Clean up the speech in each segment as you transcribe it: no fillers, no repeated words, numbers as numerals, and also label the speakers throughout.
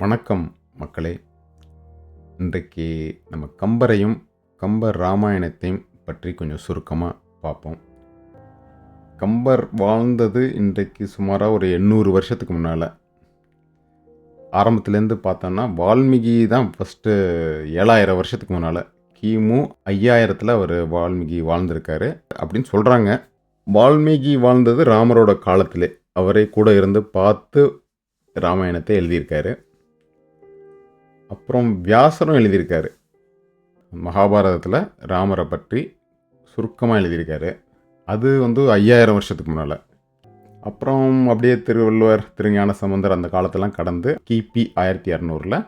Speaker 1: வணக்கம் மக்களே. இன்றைக்கு நம்ம கம்பரையும் கம்பர் ராமாயணத்தையும் பற்றி கொஞ்சம் சுருக்கமாக பார்ப்போம். கம்பர் வாழ்ந்தது இன்றைக்கு சுமாராக ஒரு 800 வருஷத்துக்கு முன்னால். ஆரம்பத்துலேருந்து பார்த்தோன்னா வால்மீகி தான் ஃபஸ்ட்டு 7000 வருஷத்துக்கு முன்னால், கிமு 5000 அவர் வால்மீகி வாழ்ந்திருக்காரு அப்படின்னு சொல்கிறாங்க. வால்மீகி வாழ்ந்தது ராமரோட காலத்திலே, அவரே கூட இருந்து பார்த்து ராமாயணத்தை எழுதியிருக்காரு. அப்புறம் வியாசரும் எழுதியிருக்காரு. மகாபாரதத்தில் ராமரை பற்றி சுருக்கமாக எழுதியிருக்காரு. அது 5000 வருஷத்துக்கு முன்னால். அப்புறம் அப்படியே திருவள்ளுவர், திருஞான சம்பந்தர் அந்த காலத்தெல்லாம் கடந்து கிபி 1200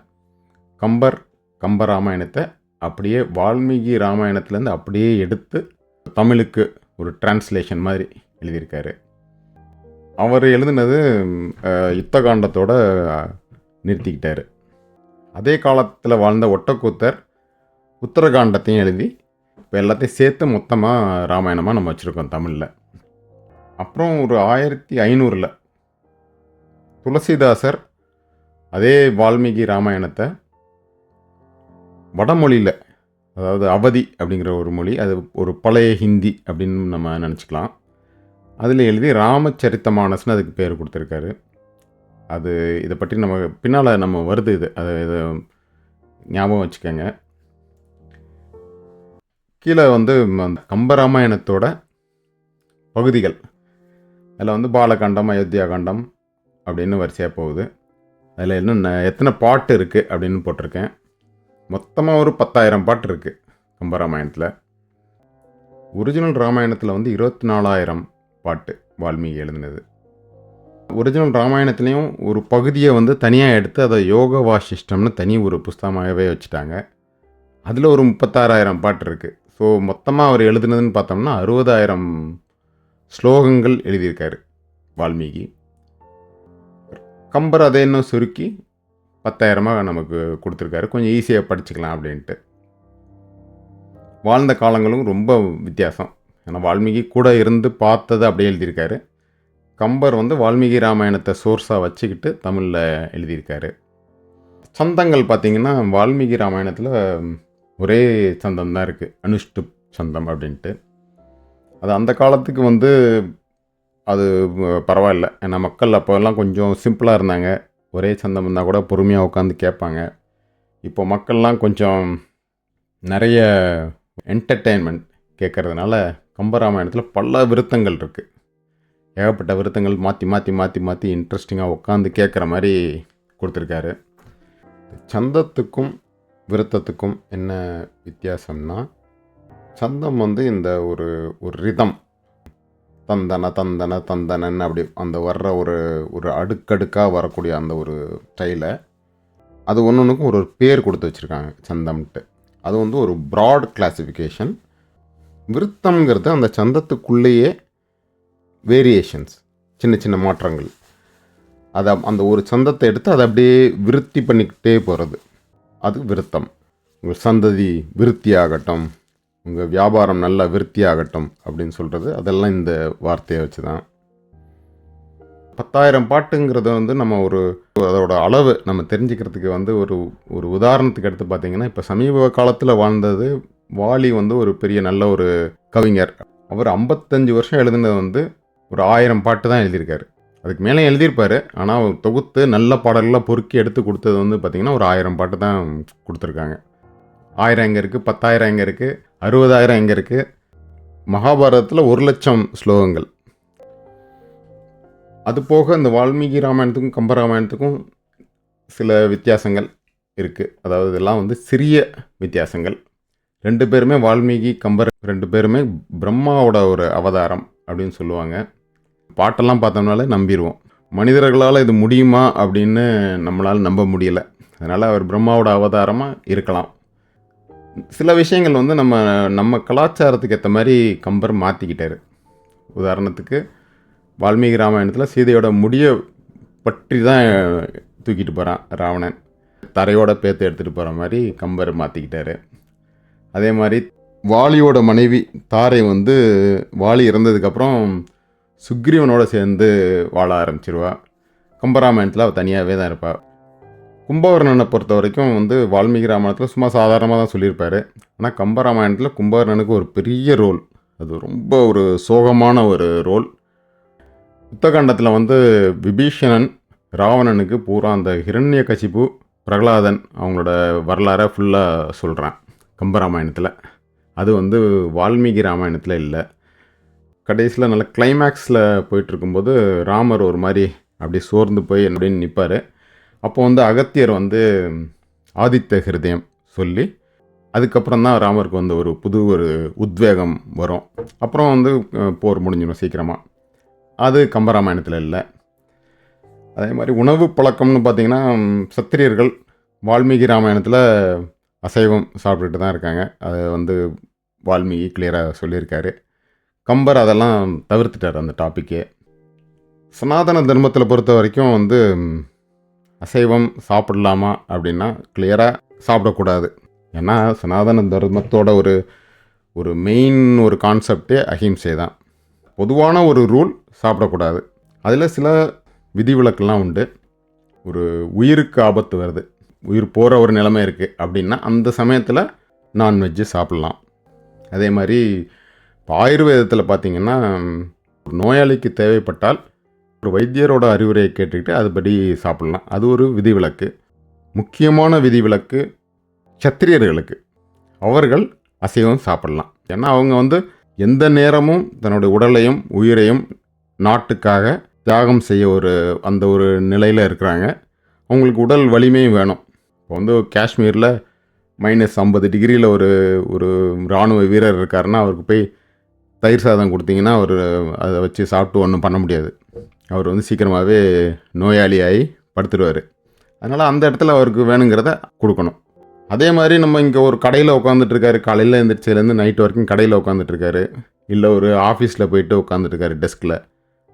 Speaker 1: கம்ப ராமாயணத்தை அப்படியே வால்மீகி ராமாயணத்துலேருந்து அப்படியே எடுத்து தமிழுக்கு ஒரு டிரான்ஸ்லேஷன் மாதிரி எழுதியிருக்காரு. அவர் எழுதினது யுத்த காண்டத்தோட நிறுத்திக்கிட்டார். அதே காலத்தில் வாழ்ந்த ஒட்டக்கூத்தர் உத்தரகாண்டத்தையும் எழுதி இப்போ எல்லாத்தையும் சேர்த்து மொத்தமாக ராமாயணமாக நம்ம வச்சுருக்கோம் தமிழில். அப்புறம் ஒரு 1500 துளசிதாசர் அதே வால்மீகி ராமாயணத்தை வடமொழியில், அதாவது அவதி அப்படிங்கிற ஒரு மொழி, அது ஒரு பழைய ஹிந்தி அப்படின்னு நம்ம நினச்சிக்கலாம், அதில் எழுதி ராமச்சரித்தமானஸ்னு அதுக்கு பேர் கொடுத்துருக்காரு. அது இதை பற்றி நம்ம பின்னால் நம்ம வருது, இதை ஞாபகம் வச்சுக்கோங்க. கீழே அந்த கம்பராமாயணத்தோட பகுதிகள், அதில் பாலகாண்டம், அயோத்தியா காண்டம் அப்படின்னு வரிசையாக போகுது. அதில் இன்னும் எத்தனை பாட்டு இருக்குது அப்படின்னு போட்டிருக்கேன். மொத்தமாக ஒரு 10,000 பாட்டு இருக்குது கம்பராமாயணத்தில். ஒரிஜினல் ராமாயணத்தில் 24,000 பாட்டு வால்மீகி எழுதினது. ஒரிஜினல் ராமாயணத்துலேயும் ஒரு பகுதியை தனியாக எடுத்து அதை யோக வாசிஷ்டம்னு தனி ஒரு புஸ்தகமாகவே வச்சுட்டாங்க. அதில் ஒரு 36,000 பாட்டு இருக்குது. ஸோ மொத்தமாக அவர் எழுதுனதுன்னு பார்த்தோம்னா 60,000 ஸ்லோகங்கள் எழுதியிருக்காரு வால்மீகி. கம்பர் அதை இன்னும் சுருக்கி 10,000 நமக்கு கொடுத்துருக்காரு, கொஞ்சம் ஈஸியாக படிச்சுக்கலாம் அப்படின்ட்டு. வாழ்ந்த காலங்களும் ரொம்ப வித்தியாசம். ஏன்னா வால்மீகி கூட இருந்து பார்த்ததை அப்படியே எழுதியிருக்காரு. கம்பர் வால்மீகி ராமாயணத்தை சோர்ஸாக வச்சுக்கிட்டு தமிழில் எழுதியிருக்காரு. சந்தங்கள் பார்த்திங்கன்னா வால்மீகி ராமாயணத்தில் ஒரே சந்தம் தான் இருக்குது, அனுஷ்டுப் சந்தம் அப்படின்ட்டு. அது அந்த காலத்துக்கு அது பரவாயில்ல. ஏன்னா மக்கள் அப்போல்லாம் கொஞ்சம் சிம்பிளாக இருந்தாங்க. ஒரே சந்தம் இருந்தால் கூட பொறுமையாக உட்காந்து கேட்பாங்க. இப்போ மக்கள்லாம் கொஞ்சம் நிறைய என்டர்டெயின்மெண்ட் கேட்குறதுனால கம்பராமாயணத்தில் பல விருத்தங்கள் இருக்குது. ஏகப்பட்ட விருத்தங்கள் மாற்றி மாற்றி மாற்றி மாற்றி இன்ட்ரெஸ்டிங்காக உட்காந்து கேட்குற மாதிரி கொடுத்துருக்காரு. சந்தத்துக்கும் விருத்தத்துக்கும் என்ன வித்தியாசம்னா, சந்தம் இந்த ஒரு ரிதம், தந்தன தந்தன தந்தனன் அப்படி அந்த வர்ற ஒரு அடுக்கடுக்காக வரக்கூடிய அந்த ஒரு ஸ்டைலை, அது ஒன்றுக்கும் ஒரு பேர் கொடுத்து வச்சுருக்காங்க சந்தம்ட்டு. அது ஒரு ப்ராட் கிளாசிஃபிகேஷன். விருத்தம்ங்கிறது அந்த சந்தத்துக்குள்ளேயே வேரியேஷன்ஸ், சின்ன சின்ன மாற்றங்கள். அதை அந்த ஒரு சந்தத்தை எடுத்து அதை அப்படியே விருத்தி பண்ணிக்கிட்டே போகிறது, அது விருத்தம். உங்கள் சந்ததி விருத்தியாகட்டும், உங்கள் வியாபாரம் நல்லா விருத்தியாகட்டும் அப்படின்னு சொல்கிறது, அதெல்லாம் இந்த வார்த்தையை வச்சு தான். 10,000 பாட்டுங்கிறத நம்ம அதோட அளவு நம்ம தெரிஞ்சுக்கிறதுக்கு ஒரு உதாரணத்துக்கு எடுத்து பார்த்திங்கன்னா, இப்போ சமீப காலத்தில் வாழ்ந்தது வாலி ஒரு பெரிய நல்ல ஒரு கவிஞர். அவர் 55 வருஷம் எழுதுனது ஒரு 1000 பாட்டு தான் எழுதியிருக்காரு. அதுக்கு மேலே எழுதியிருப்பார். ஆனால் தொகுத்து நல்ல பாடல்களாக பொறுக்கி எடுத்து கொடுத்தது பார்த்திங்கன்னா ஒரு 1000 பாட்டு தான் கொடுத்துருக்காங்க. 1000 எங்கே இருக்குது, 10,000 எங்கே இருக்குது, 60,000 எங்கே இருக்குது. மகாபாரதத்தில் 1,00,000 ஸ்லோகங்கள். அது போக இந்த வால்மீகி ராமாயணத்துக்கும் கம்பராமாயணத்துக்கும் சில வித்தியாசங்கள் இருக்குது. அதாவது இதெல்லாம் சிறிய வித்தியாசங்கள். 2 பேருமே வால்மீகி கம்பர் 2 பேருமே பிரம்மாவோட ஒரு அவதாரம் அப்படின்னு சொல்லுவாங்க. பாட்டெல்லாம் பார்த்தோம்னாலே நம்பிடுவோம். மனிதர்களால் இது முடியுமா அப்படின்னு நம்மளால் நம்ப முடியலை. அதனால் அவர் பிரம்மாவோட அவதாரமாக இருக்கலாம். சில விஷயங்கள் நம்ம கலாச்சாரத்துக்கு ஏற்ற மாதிரி கம்பர் மாற்றிக்கிட்டார். உதாரணத்துக்கு வால்மீகி ராமாயணத்தில் சீதையோட முடியை பற்றி தான் தூக்கிட்டு போகிறான் ராவணன், தரையோட பேத்து எடுத்துகிட்டு போகிற மாதிரி கம்பர் மாற்றிக்கிட்டார். அதே மாதிரி வாலியோட மனைவி தாரை வாலி இறந்ததுக்கப்புறம் சுக்ரீவனோட சேர்ந்து வாழ ஆரம்பிச்சிருவா. கம்பராமாயணத்தில் அவள் தனியாகவே தான் இருப்பாள். கும்பகர்ணனை பொறுத்த வரைக்கும் வந்து வால்மீகி ராமாயணத்தில் சும்மா சாதாரணமாக தான் சொல்லியிருப்பார். ஆனால் கம்பராமாயணத்தில் கும்பகர்ணனுக்கு ஒரு பெரிய ரோல். அது ரொம்ப ஒரு சோகமான ஒரு ரோல். யுத்தகாண்டத்தில் வந்து விபீஷணன் ராவணனுக்கு பூரா அந்த ஹிரண்யகசிபு, பிரகலாதன் அவங்களோட வரலாறை ஃபுல்லாக சொல்கிறான் கம்பராமாயணத்தில். அது வந்து வால்மீகி ராமாயணத்தில் இல்லை. கடைசியில் நல்ல கிளைமேக்ஸில் போயிட்டுருக்கும்போது ராமர் ஒரு மாதிரி அப்படி சோர்ந்து போய் அப்படின்னு நிற்பார். அப்போ வந்து அகத்தியர் வந்து ஆதித்த ஹிருதயம் சொல்லி அதுக்கப்புறம் தான் ராமருக்கு வந்து ஒரு புது ஒரு உத்வேகம் வரும். அப்புறம் வந்து போர் முடிஞ்சிடும் சீக்கிரமாக. அது கம்பராமாயணத்தில் இல்லை. அதே மாதிரி உணவு பழக்கம்னு பார்த்திங்கன்னா சத்திரியர்கள் வால்மீகி ராமாயணத்தில் அசைவம் சாப்பிட்டுட்டு தான் இருக்காங்க. அதை வந்து வால்மீகி கிளியராக சொல்லியிருக்காரு. கம்பர் அதெல்லாம் தவிர்த்துட்டார் அந்த டாப்பிக்கே. சனாதன தர்மத்தில் பொறுத்த வரைக்கும் வந்து அசைவம் சாப்பிடலாமா அப்படின்னா கிளியராக சாப்பிடக்கூடாது. ஏன்னா சனாதன தர்மத்தோட ஒரு மெயின் ஒரு கான்செப்டே அஹிம்சை தான். பொதுவான ஒரு ரூல் சாப்பிடக்கூடாது. அதில் சில விதிவிலக்கெல்லாம் உண்டு. ஒரு உயிருக்கு ஆபத்து வருது, உயிர் போகிற ஒரு நிலைமை இருக்குது அப்படின்னா அந்த சமயத்தில் நான்வெஜ்ஜு சாப்பிட்லாம். அதே மாதிரி இப்போ ஆயுர்வேதத்தில் பார்த்திங்கன்னா ஒரு நோயாளிக்கு தேவைப்பட்டால் ஒரு வைத்தியரோட அறிவுரையை கேட்டுக்கிட்டு அதுபடி சாப்பிட்லாம். அது ஒரு விதிவிலக்கு. முக்கியமான விதிவிலக்கு சத்திரியர்களுக்கு. அவர்கள் அசைவம் சாப்பிட்லாம். ஏன்னா அவங்க வந்து எந்த நேரமும் தன்னுடைய உடலையும் உயிரையும் நாட்டுக்காக தியாகம் செய்ய அந்த ஒரு நிலையில் இருக்கிறாங்க. அவங்களுக்கு உடல் வலிமையும் வேணும். இப்போ வந்து காஷ்மீரில் -50 டிகிரியில் ஒரு இராணுவ வீரர் இருக்காருன்னா அவருக்கு போய் தயிர் சாதம் கொடுத்தீங்கன்னா அவர் அதை வச்சு சாப்பிட்டு ஒன்றும் பண்ண முடியாது. அவர் வந்து சீக்கிரமாகவே நோயாளியாகி படுத்துடுவார். அதனால் அந்த இடத்துல அவருக்கு வேணுங்கிறத கொடுக்கணும். அதே மாதிரி நம்ம இங்கே ஒரு கடையில் உட்காந்துட்ருக்காரு, காலையில் எழுந்திரிச்சிலேருந்து நைட் வரைக்கும் கடையில் உட்காந்துட்ருக்காரு, இல்லை ஒரு ஆஃபீஸில் போயிட்டு உட்காந்துட்ருக்காரு டெஸ்கில்.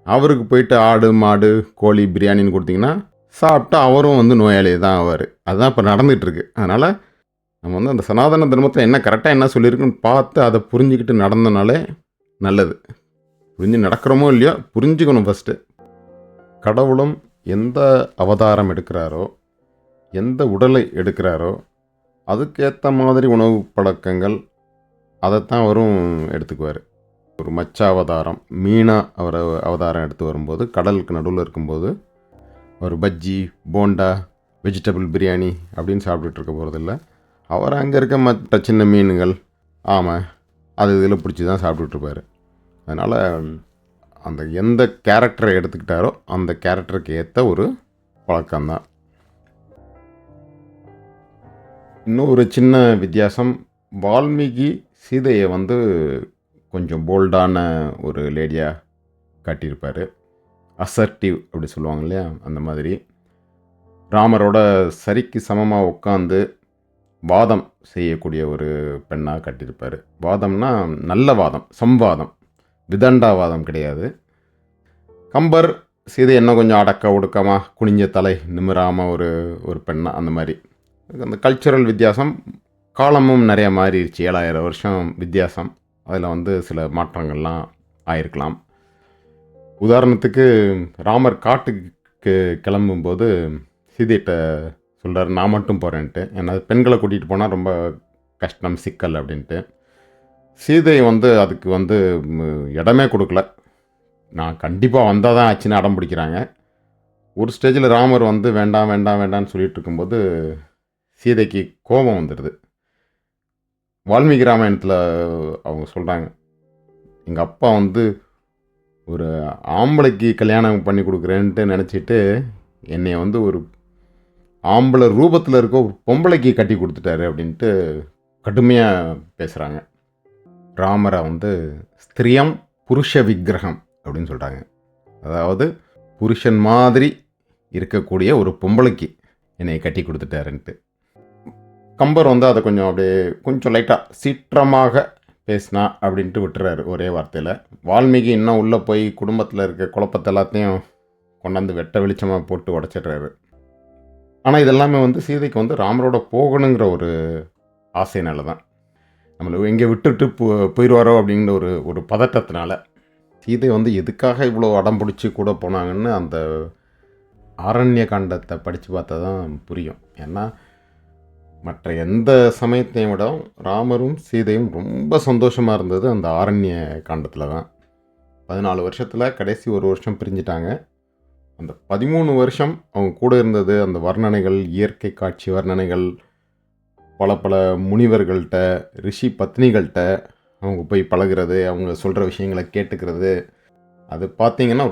Speaker 1: அவருக்கு போயிட்டு ஆடு மாடு கோழி பிரியாணின்னு கொடுத்தீங்கன்னா சாப்பிட்டு அவரும் வந்து நோயாளி தான் ஆவார். அதுதான் இப்போ நடந்துகிட்ருக்கு. அதனால் நம்ம வந்து அந்த சனாதன தர்மத்தில் என்ன கரெக்டாக என்ன சொல்லியிருக்குன்னு பார்த்து அதை புரிஞ்சுக்கிட்டு நடந்தனாலே நல்லது. புரிஞ்சு நடக்கிறோமோ இல்லையோ புரிஞ்சுக்கணும் ஃபஸ்ட்டு. கடவுளும் எந்த அவதாரம் எடுக்கிறாரோ, எந்த உடலை எடுக்கிறாரோ அதுக்கேற்ற மாதிரி உணவு பழக்கங்கள் அதைத்தான் அவரும் எடுத்துக்குவார். ஒரு மச்ச அவதாரம் மீனா அவர் அவதாரம் எடுத்து வரும்போது கடலுக்கு நடுவில் இருக்கும்போது ஒரு பஜ்ஜி போண்டா வெஜிடபிள் பிரியாணி அப்படின்னு சாப்பிட்டுட்டு இருக்க போகிறதில்ல. அவர் அங்கே இருக்க மற்ற சின்ன மீன்கள் ஆமாம் அது இதில் பிடிச்சி தான் சாப்பிட்டுட்ருப்பார். அதனால் அந்த எந்த கேரக்டரை எடுத்துக்கிட்டாரோ அந்த கேரக்டருக்கு ஏற்ற ஒரு பழக்கம்தான். இன்னும் ஒரு சின்ன வித்தியாசம், வால்மீகி சீதையை வந்து கொஞ்சம் போல்டான ஒரு லேடியாக காட்டியிருப்பார். அசர்ட்டிவ் அப்படி சொல்லுவாங்க இல்லையா, அந்த மாதிரி. ராமரோட சரிக்கு சமமாக உட்காந்து வாதம் செய்யக்கூடிய ஒரு பெண்ணாக காட்டியிருப்பார். வாதம்னா நல்ல வாதம், சம்வாதம், விதண்டாவாதம் கிடையாது. கம்பர் சீதை என்ன கொஞ்சம் அடக்க ஒடுக்கமாக குனிஞ்ச தலை நிமிராமல் ஒரு பெண்ணாக அந்த மாதிரி. அந்த கல்ச்சுரல் வித்தியாசம், காலமும் நிறைய மாறிடுச்சு. 7000 வருஷம் வித்தியாசம். அதில் வந்து சில மாற்றங்கள்லாம் ஆயிருக்கலாம். உதாரணத்துக்கு ராமர் காட்டுக்கு கிளம்பும்போது சீதைகிட்ட சொல்கிறார், நான் மட்டும் போகிறேன்ட்டு. ஏன்னா பெண்களை கூட்டிகிட்டு போனால் ரொம்ப கஷ்டம் சிக்கல் அப்படின்ட்டு. சீதை வந்து அதுக்கு வந்து இடமே கொடுக்கல. நான் கண்டிப்பாக வந்தால் தான் ஆச்சுன்னு அடம் பிடிக்கிறாங்க. ஒரு ஸ்டேஜில் ராமர் வந்து வேண்டாம் வேண்டாம் வேண்டாம்னு சொல்லிட்டு இருக்கும்போது சீதைக்கு கோபம் வந்துடுது. வால்மீகி ராமாயணத்தில் அவங்க சொல்கிறாங்க, எங்கள் அப்பா வந்து ஒரு ஆம்பளைக்கு கல்யாணம் பண்ணி கொடுக்குறேன்ட்டு நினச்சிட்டு என்னை வந்து ஒரு ஆம்பளை ரூபத்தில் இருக்க ஒரு பொம்பளைக்கு கட்டி கொடுத்துட்டாரு அப்படின்ட்டு கடுமையாக பேசுகிறாங்க. ராமரை வந்து ஸ்திரியம் புருஷ விக்கிரகம் அப்படின்னு சொல்கிறாங்க. அதாவது புருஷன் மாதிரி இருக்கக்கூடிய ஒரு பொம்பளைக்கு என்னை கட்டி கொடுத்துட்டாருன்ட்டு. கம்பர் வந்து அதை கொஞ்சம் லைட்டாக சீற்றமாக பேசினா அப்படின்ட்டு விட்டுறாரு ஒரே வார்த்தையில். வால்மீகி இன்னும் உள்ளே போய் குடும்பத்தில் இருக்க குழப்பத்தை எல்லாத்தையும் கொண்டாந்து வெட்ட வெளிச்சமாக போட்டு உடச்சிடுறாரு. ஆனால் இதெல்லாமே வந்து சீதைக்கு வந்து ராமரோட போகணுங்கிற ஒரு ஆசைனால தான். நம்மளை எங்கே விட்டுட்டு போயிடுவாரோ அப்படிங்கிற ஒரு பதட்டத்தினால. சீதை வந்து எதுக்காக இவ்வளோ அடம் பிடிச்சி கூட போனாங்கன்னு ஆரண்ய காண்டத்தை படித்து பார்த்தா தான் புரியும். ஏன்னா மற்ற எந்த சமயத்தையும் விட ராமரும் சீதையும் ரொம்ப சந்தோஷமாக இருந்தது அந்த ஆரண்ய காண்டத்தில் தான். 14 வருஷத்தில் கடைசி ஒரு வருஷம் பிரிஞ்சிட்டாங்க. அந்த 13 வருஷம் அவங்க கூட இருந்தது, அந்த வர்ணனைகள், இயற்கை காட்சி வர்ணனைகள், பல பல முனிவர்கள்ட்ட, ரிஷி பத்னிகள்கிட்ட அவங்க போய் பழகிறது, அவங்க சொல்கிற விஷயங்களை கேட்டுக்கிறது, அது பார்த்திங்கன்னா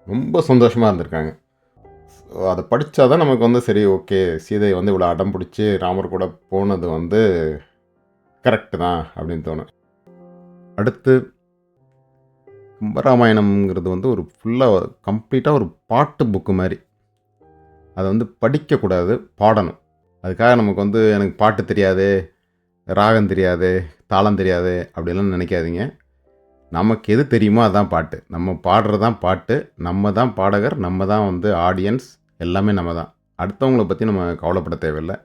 Speaker 1: ரொம்ப சந்தோஷமாக இருந்திருக்காங்க. அதை படித்தா தான் நமக்கு வந்து சரி, ஓகே, சீதை வந்து இவ்வளோ அடம் பிடிச்சி ராமர் கூட போனது வந்து கரெக்டு தான் அப்படின்னு தோணும். அடுத்து கம்பராமாயணம்ங்கிறது வந்து ஒரு ஃபுல்லாக கம்ப்ளீட்டாக ஒரு பாட்டு புக்கு மாதிரி. அதை வந்து படிக்கக்கூடாது, பாடணும். அதுக்காக நமக்கு வந்து எனக்கு பாட்டு தெரியாது, ராகம் தெரியாது, தாளம் தெரியாது அப்படிலாம் நினைக்காதீங்க. நமக்கு எது தெரியுமோ அதுதான் பாட்டு. நம்ம பாடுறது தான் பாட்டு. நம்ம தான் பாடகர், நம்ம தான் வந்து ஆடியன்ஸ், எல்லாமே நம்ம தான். அடுத்தவங்கள பற்றி நம்ம கவலைப்பட தேவையில்லை.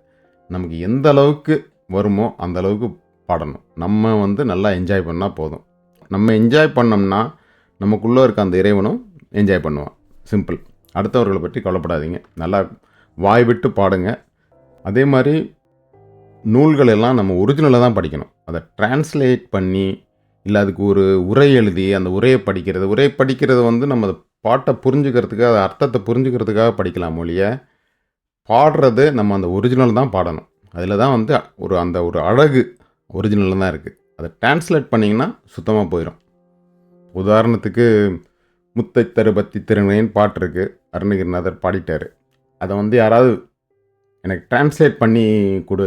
Speaker 1: நமக்கு எந்த அளவுக்கு வருமோ அந்த அளவுக்கு பாடணும். நம்ம வந்து நல்லா என்ஜாய் பண்ணால் போதும். நம்ம என்ஜாய் பண்ணோம்னா நமக்குள்ளே இருக்க அந்த இறைவனும் என்ஜாய் பண்ணுவான். சிம்பிள். அடுத்தவர்களை பற்றி கவலைப்படாதீங்க. நல்லா வாய் விட்டு பாடுங்க. அதே மாதிரி நூல்கள் எல்லாம் நம்ம ஒரிஜினலாக தான் படிக்கணும். அதை டிரான்ஸ்லேட் பண்ணி, இல்லை அதுக்கு ஒரு உரை எழுதி அந்த உரையை படிக்கிறது வந்து நம்ம பாட்டை புரிஞ்சுக்கிறதுக்காக, அது அர்த்தத்தை புரிஞ்சுக்கிறதுக்காக படிக்கலாம் ஒழிய, பாடுறது நம்ம அந்த ஒரிஜினல் தான் பாடணும். அதில் தான் வந்து ஒரு அழகு ஒரிஜினலில் தான் இருக்குது. அதை டிரான்ஸ்லேட் பண்ணிங்கன்னா சுத்தமாக போயிடும். உதாரணத்துக்கு முத்தை தருபத்தி திருநகைன்னு பாட்டு இருக்குது, அருணகிரிநாதர் பாடிட்டார். அதை வந்து யாராவது எனக்கு டிரான்ஸ்லேட் பண்ணி கொடு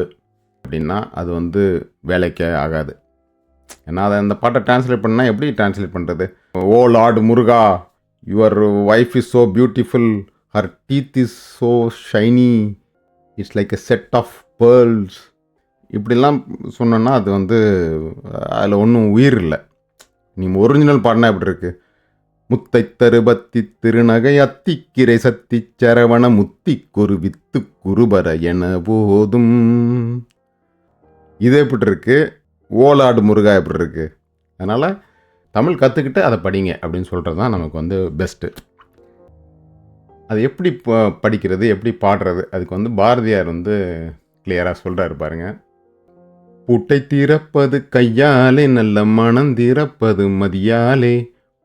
Speaker 1: அப்படின்னா அது வந்து வேலைக்கே ஆகாது. ஏன்னா அதை அந்த பாட்டை டிரான்ஸ்லேட் பண்ணால் எப்படி டிரான்ஸ்லேட் பண்ணுறது? ஓ லார்டு முருகா, your wife is so beautiful, her teeth is so shiny, it's like a set of pearls, இப்படிலாம் சொன்னோன்னா அது வந்து அதில் ஒன்றும் உயிர் இல்லை. நீ ஒரிஜினல் பாடினா எப்படி இருக்குது? முத்தை தருபத்தி திருநகை அத்திக்கிரை சத்தி சரவண முத்தி குரு வித்து குருபர என போதும். இது எப்படி இருக்கு? ஓலாடு முருகா எப்படி இருக்கு? அதனால் தமிழ் கற்றுக்கிட்டு அதை படிங்க அப்படின்னு சொல்கிறது தான் நமக்கு வந்து பெஸ்ட்டு. அது எப்படி படிக்கிறது, எப்படி பாடுறது, அதுக்கு வந்து பாரதியார் வந்து கிளியராக சொல்கிறாரு பாருங்க. பூட்டை திறப்பது கையாலே, நல்ல மனம் திறப்பது மதியாலே,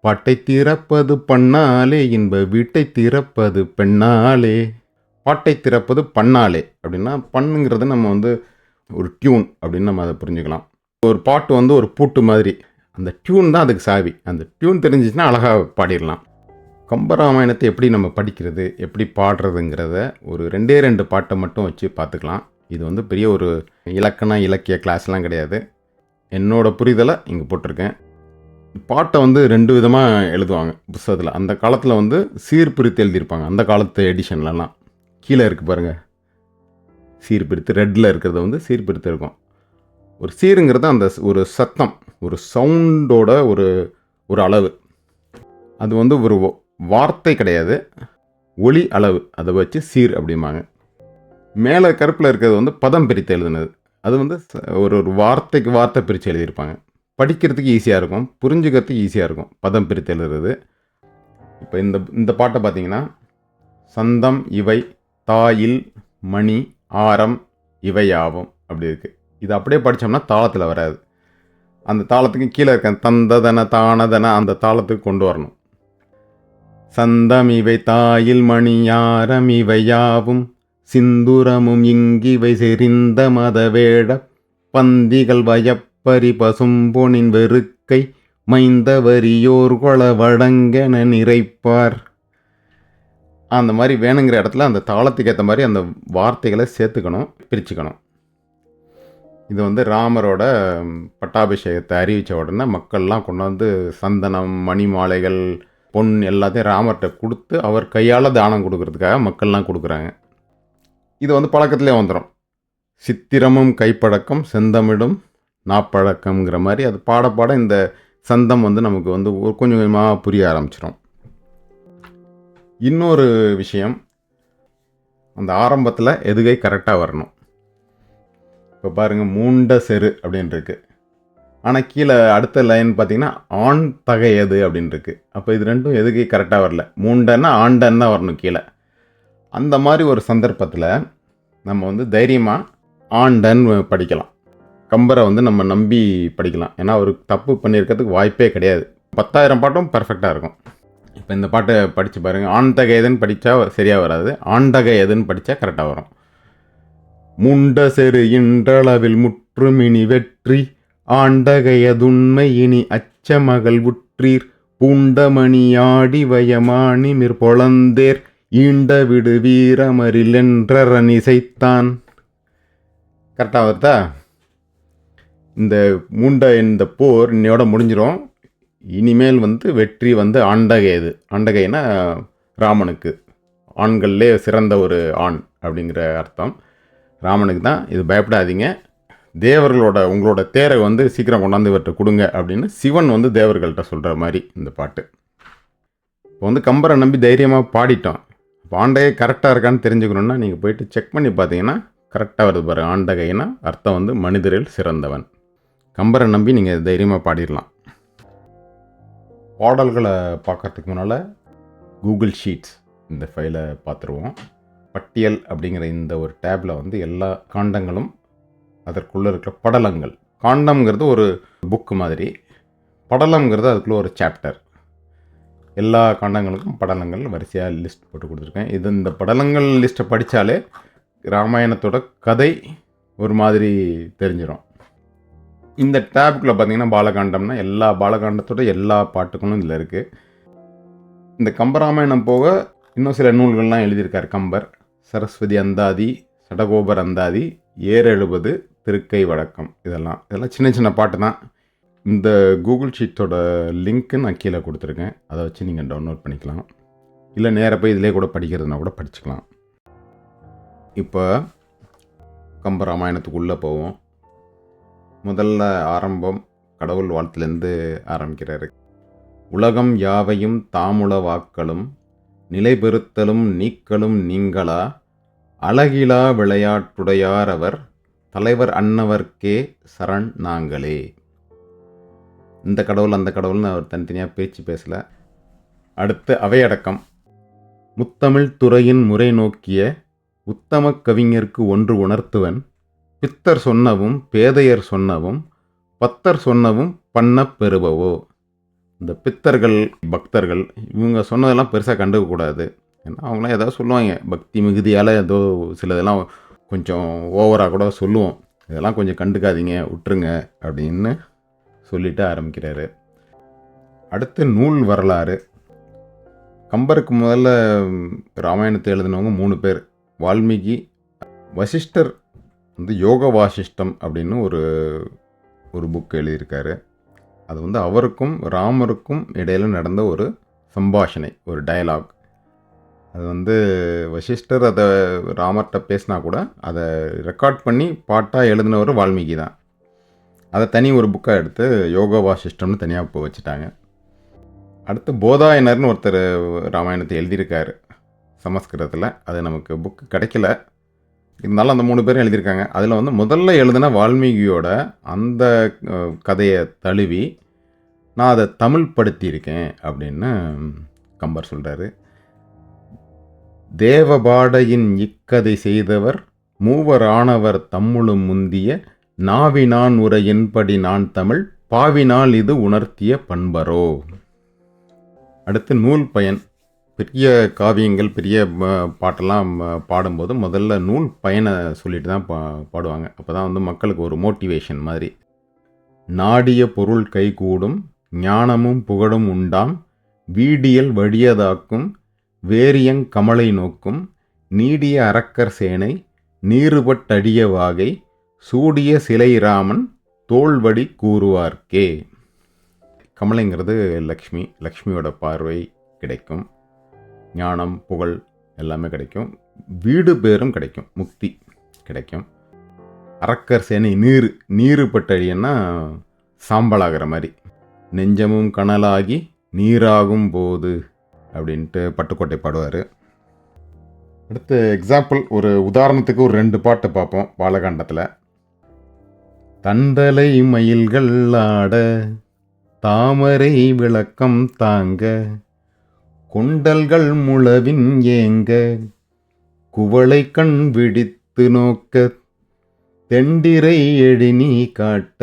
Speaker 1: பாட்டை திறப்பது பண்ணாலே, இன்ப வீட்டை திறப்பது பெண்ணாலே. பாட்டை திறப்பது பண்ணாலே அப்படின்னா, பண்ணுங்கிறது நம்ம வந்து ஒரு டியூன் அப்படின்னு நம்ம அதை புரிஞ்சுக்கலாம். ஒரு பாட்டு வந்து ஒரு பூட்டு மாதிரி, அந்த டியூன் தான் அதுக்கு சாவி. அந்த டியூன் தெரிஞ்சிச்சுன்னா அழகாக பாடிடலாம். கம்பராமாயணத்தை எப்படி நம்ம படிக்கிறது, எப்படி பாடுறதுங்கிறத ஒரு 2 பாட்டை மட்டும் வச்சு பார்த்துக்கலாம். இது வந்து பெரிய ஒரு இலக்கிய கிளாஸ்லாம் கிடையாது. என்னோட புரிதலை இங்கே போட்டிருக்கேன். பாட்டை வந்து 2 விதமாக எழுதுவாங்க புத்தகத்தில். அந்த காலத்தில் வந்து சீர்பிரித்து எழுதியிருப்பாங்க. அந்த காலத்து எடிஷன்லலாம் கீழே இருக்குது பாருங்கள், சீர்பிரித்து ரெட்டில் இருக்கிறத வந்து சீர்பிரித்து இருக்கும். ஒரு சீருங்கிறது அந்த ஒரு சத்தம், ஒரு சவுண்டோட ஒரு அளவு. அது வந்து ஒரு வார்த்தை கிடையாது, ஒலி அளவு. அதை வச்சு சீர் அப்படிம்பாங்க. மேலே கருப்பில் இருக்கிறது வந்து பதம் பிரித்து எழுதுனது. அது வந்து ஒரு வார்த்தைக்கு வார்த்தை பிரித்து எழுதியிருப்பாங்க. படிக்கிறதுக்கு ஈஸியாக இருக்கும், புரிஞ்சுக்கிறதுக்கு ஈஸியாக இருக்கும் பதம் பிரித்து எழுதுறது. இப்போ இந்த பாட்டை பார்த்தீங்கன்னா, சந்தம் இவை தாயில் மணி ஆரம் இவையாவும் அப்படி இருக்குது. இது அப்படியே படித்தோம்னா தாளத்தில் வராது. அந்த தாளத்துக்கு கீழே இருக்க தந்ததன தானதன அந்த தாளத்துக்கு கொண்டு வரணும். சந்தம் இவை தாயில் மணி ஆரம் இவையாவும், சிந்துரமும் இங்கிவை செறிந்த மதவேட பந்திகள் வயப்பரி பசும்பொனின் வெறுக்கை மைந்தவரியோர் கொள வடங்கென நிறைப்பார். அந்த மாதிரி வேணுங்கிற இடத்துல அந்த தாளத்துக்கு ஏற்ற மாதிரி அந்த வார்த்தைகளை சேர்த்துக்கணும், பிரிச்சுக்கணும். இது வந்து ராமரோட பட்டாபிஷேகத்தை அறிவித்த உடனே மக்கள்லாம் கொண்டு வந்து சந்தனம், மணி மாலைகள், பொன் எல்லாத்தையும் ராமர்கிட்ட கொடுத்து அவர் கையால் தானம் கொடுக்கறதுக்காக மக்கள்லாம் கொடுக்குறாங்க. இது வந்து பழக்கத்துலேயே வந்துடும். சித்திரமும் கைப்பழக்கம் செந்தமிடும் நாப்பழக்கம்ங்கிற மாதிரி அது பாட இந்த சந்தம் வந்து நமக்கு வந்து கொஞ்சம் கொஞ்சமாக புரிய ஆரம்பிச்சிடும். இன்னொரு விஷயம், அந்த ஆரம்பத்தில் எதுகை கரெக்டாக வரணும். இப்போ பாருங்கள், மூண்ட செரு அப்படின்னு இருக்கு. ஆனால் கீழே அடுத்த லைன் பார்த்தீங்கன்னா ஆண் தகையது அப்படின்னு இருக்கு. அப்போ இது ரெண்டும் எதுகை கரெக்டாக வரல. மூண்டன்னா ஆண்டன் தான் வரணும் கீழே. அந்த மாதிரி ஒரு சந்தர்ப்பத்தில் நம்ம வந்து தைரியமாக ஆண்டன்னு படிக்கலாம். கம்பரை வந்து நம்ம நம்பி படிக்கலாம். ஏன்னா அவர் தப்பு பண்ணியிருக்கிறதுக்கு வாய்ப்பே கிடையாது. 10,000 பாட்டும் பர்ஃபெக்டாக இருக்கும். இப்போ இந்த பாட்டை படித்து பாருங்கள். ஆண்டக எதுன்னு படித்தா சரியாக வராது, ஆண்டக எதுன்னு படித்தா கரெக்டாக வரும். முண்ட செரு இன்றளவில் முற்றுமினி வெற்றி ஆண்டகையதுண்மை இனி அச்சமகள் உற்றீர் பூண்டமணியாடி வயமானிமிர் பொழந்தேர் ஈண்ட விடு வீரமரில் என்றரணிசைத்தான். கரெக்டாக வருதா? இந்த இந்த போர் இன்னையோட முடிஞ்சிடும். இனிமேல் வந்து வெற்றி வந்து ஆண்டகையது. ஆண்டகைனா ராமனுக்கு, ஆண்கள்லே சிறந்த ஒரு ஆண் அப்படிங்கிற அர்த்தம். ராமனுக்கு தான். இது பயப்படாதீங்க, தேவர்களோட உங்களோட தேரை வந்து சீக்கிரம் கொண்டாந்து இவர்கிட்ட கொடுங்க அப்படின்னு சிவன் வந்து தேவர்கள்ட்ட சொல்கிற மாதிரி இந்த பாட்டு. இப்போ வந்து கம்பரை நம்பி தைரியமாக பாடிட்டோம். இப்போ ஆண்டகை கரெக்டாக இருக்கான்னு தெரிஞ்சுக்கணுன்னா நீங்கள் போயிட்டு செக் பண்ணி பார்த்தீங்கன்னா கரெக்டாக வருது பாரு. ஆண்டகைனா அர்த்தம் வந்து மனிதரில் சிறந்தவன். கம்பரை நம்பி நீங்கள் தைரியமாக பாடிடலாம். பாடல்களை பார்க்கறதுக்கு முன்னால் கூகுள் ஷீட்ஸ் இந்த ஃபைலை பார்த்துருவோம். பட்டியல் அப்படிங்கிற இந்த ஒரு டேப்பில் வந்து எல்லா காண்டங்களும் அதற்குள்ளே இருக்கிற படலங்கள். காண்டம்ங்கிறது ஒரு புக்கு மாதிரி, படலம்ங்கிறது அதுக்குள்ளே ஒரு சாப்டர். எல்லா காண்டங்களுக்கும் படலங்கள் வரிசையாக லிஸ்ட் போட்டு கொடுத்துருக்கேன். இந்த படலங்கள் லிஸ்ட்டை படித்தாலே ராமாயணத்தோட கதை ஒரு மாதிரி தெரிஞ்சிடும். இந்த டேப்புக்குள்ளே பார்த்தீங்கன்னா பாலகாண்டம்னா எல்லா பாலகாண்டத்தோட எல்லா பாட்டுகளும் இதில் இருக்குது. இந்த கம்பராமாயணம் போக இன்னும் சில நூல்கள்லாம் எழுதியிருக்கார் கம்பர். சரஸ்வதி அந்தாதி, சடகோபர் அந்தாதி, ஏறெழுபது, திருக்கை வழக்கம், இதெல்லாம் சின்ன சின்ன பாட்டு தான். இந்த கூகுள் ஷீட்டோட லிங்க்கு நான் கீழே கொடுத்துருக்கேன். அதை வச்சு நீங்கள் டவுன்லோட் பண்ணிக்கலாம். இல்லை நேராக போய் இதிலே கூட படிக்கிறதுனா கூட படிச்சுக்கலாம். இப்போ கம்பராமாயணத்துக்குள்ளே போவோம். முதல்ல ஆரம்பம் கடவுள் வாழ்த்துலேருந்து ஆரம்பிக்கிறாரு. உலகம் யாவையும் தாமுள வாக்களும் நிலைபெறுத்தலும் நீக்களும் நீங்களா அழகிலா விளையாட்டுடையார் அவர் தலைவர் அன்னவர்க்கே சரண் நாங்களே. இந்த கடவுள் அந்த கடவுள்னு அவர் தனித்தனியாக பேச்சு பேசலை. அடுத்து அவையடக்கம். முத்தமிழ் துறையின் முறை நோக்கிய உத்தம கவிஞருக்கு ஒன்று உணர்த்துவன் பித்தர் சொன்னவும் பேதையர் சொன்னவும் பத்தர் சொன்னவும் பண்ண பெறுபவோ. இந்த பித்தர்கள் பக்தர்கள் இவங்க சொன்னதெல்லாம் பெருசாக கண்டுக்கக்கூடாது. ஏன்னா அவங்களாம் ஏதாவது சொல்லுவாங்க, பக்தி மிகுதியால் ஏதோ சிலதெல்லாம் கொஞ்சம் ஓவராக கூட சொல்லுவோம். இதெல்லாம் கொஞ்சம் கண்டுக்காதீங்க, விட்டுருங்க அப்படின்னு சொல்லிட்டு ஆரம்பிக்கிறாரு. அடுத்து நூல் வரலாறு. கம்பருக்கு முதல்ல ராமாயணத்தை எழுதினவங்க 3 பேர். வால்மீகி, வசிஷ்டர் வந்து யோக வாசிஷ்டம் அப்படின்னு ஒரு புக் எழுதியிருக்காரு. அது வந்து அவருக்கும் ராமருக்கும் இடையில் நடந்த ஒரு சம்பாஷணை, ஒரு டயலாக். அது வந்து வசிஷ்டர் அதை ராமர்கிட்ட பேசினா கூட அதை ரெக்கார்ட் பண்ணி பாட்டாக எழுதினவர் வால்மீகி தான். அதை தனி ஒரு புக்காக எடுத்து யோக வாசிஷ்டம்னு தனியாக இப்போ வச்சுட்டாங்க. அடுத்து போதாயனர்னு ஒருத்தர் ராமாயணத்தை எழுதியிருக்காரு சமஸ்கிருதத்தில். அது நமக்கு புக்கு கிடைக்கல, இருந்தாலும் அந்த 3 பேரும் எழுதியிருக்காங்க. அதில் வந்து முதல்ல எழுதின வால்மீகியோட அந்த கதையை தழுவி நான் அதை தமிழ் படுத்தியிருக்கேன் அப்படின்னு கம்பர் சொல்கிறாரு. தேவபாடையின் இக்கதை செய்தவர் மூவர் ஆனவர் தம்முளும் முந்திய நாவினான் உரையின்படி நான் தமிழ் பாவினால் இது உணர்த்திய பண்பரோ. அடுத்து நூல் பயன். பெரிய காவியங்கள் பெரிய பாட்டெல்லாம் பாடும்போது முதல்ல நூல் பயனை சொல்லிட்டு தான் பாடுவாங்க. அப்போ தான் வந்து மக்களுக்கு ஒரு மோட்டிவேஷன் மாதிரி. நாடிய பொருள் கைகூடும் ஞானமும் புகழும் உண்டாம் வீடியல் வழியதாக்கும் வேரியங் கமலை நோக்கும் நீடிய அரக்கர் சேனை நீருபட்டடிய வாகை சூடிய சிலை ராமன் தோள்வடி கூறுவார்க்கே. கமலைங்கிறது லக்ஷ்மி. லக்ஷ்மியோட பார்வை கிடைக்கும், ஞானம் புகழ் எல்லாமே கிடைக்கும், வீடு பேரும் கிடைக்கும், முக்தி கிடைக்கும். அரக்கர் சேனை நீருபட்டடியன்னா சாம்பலாகிற மாதிரி, நெஞ்சமும் கனலாகி நீராகும் போது அப்படின்ட்டு பட்டுக்கோட்டை பாடுவார். அடுத்து எக்ஸாம்பிள், ஒரு உதாரணத்துக்கு ஒரு 2 பாட்டு பார்ப்போம் பாலகாண்டத்தில். தண்டலை மயில்கள் ஆட தாமரை விளக்கம் தாங்க கொண்டல்கள் முழவின் ஏங்க குவளை கண் விழித்து நோக்க தெண்டிரை எழி நீ காட்ட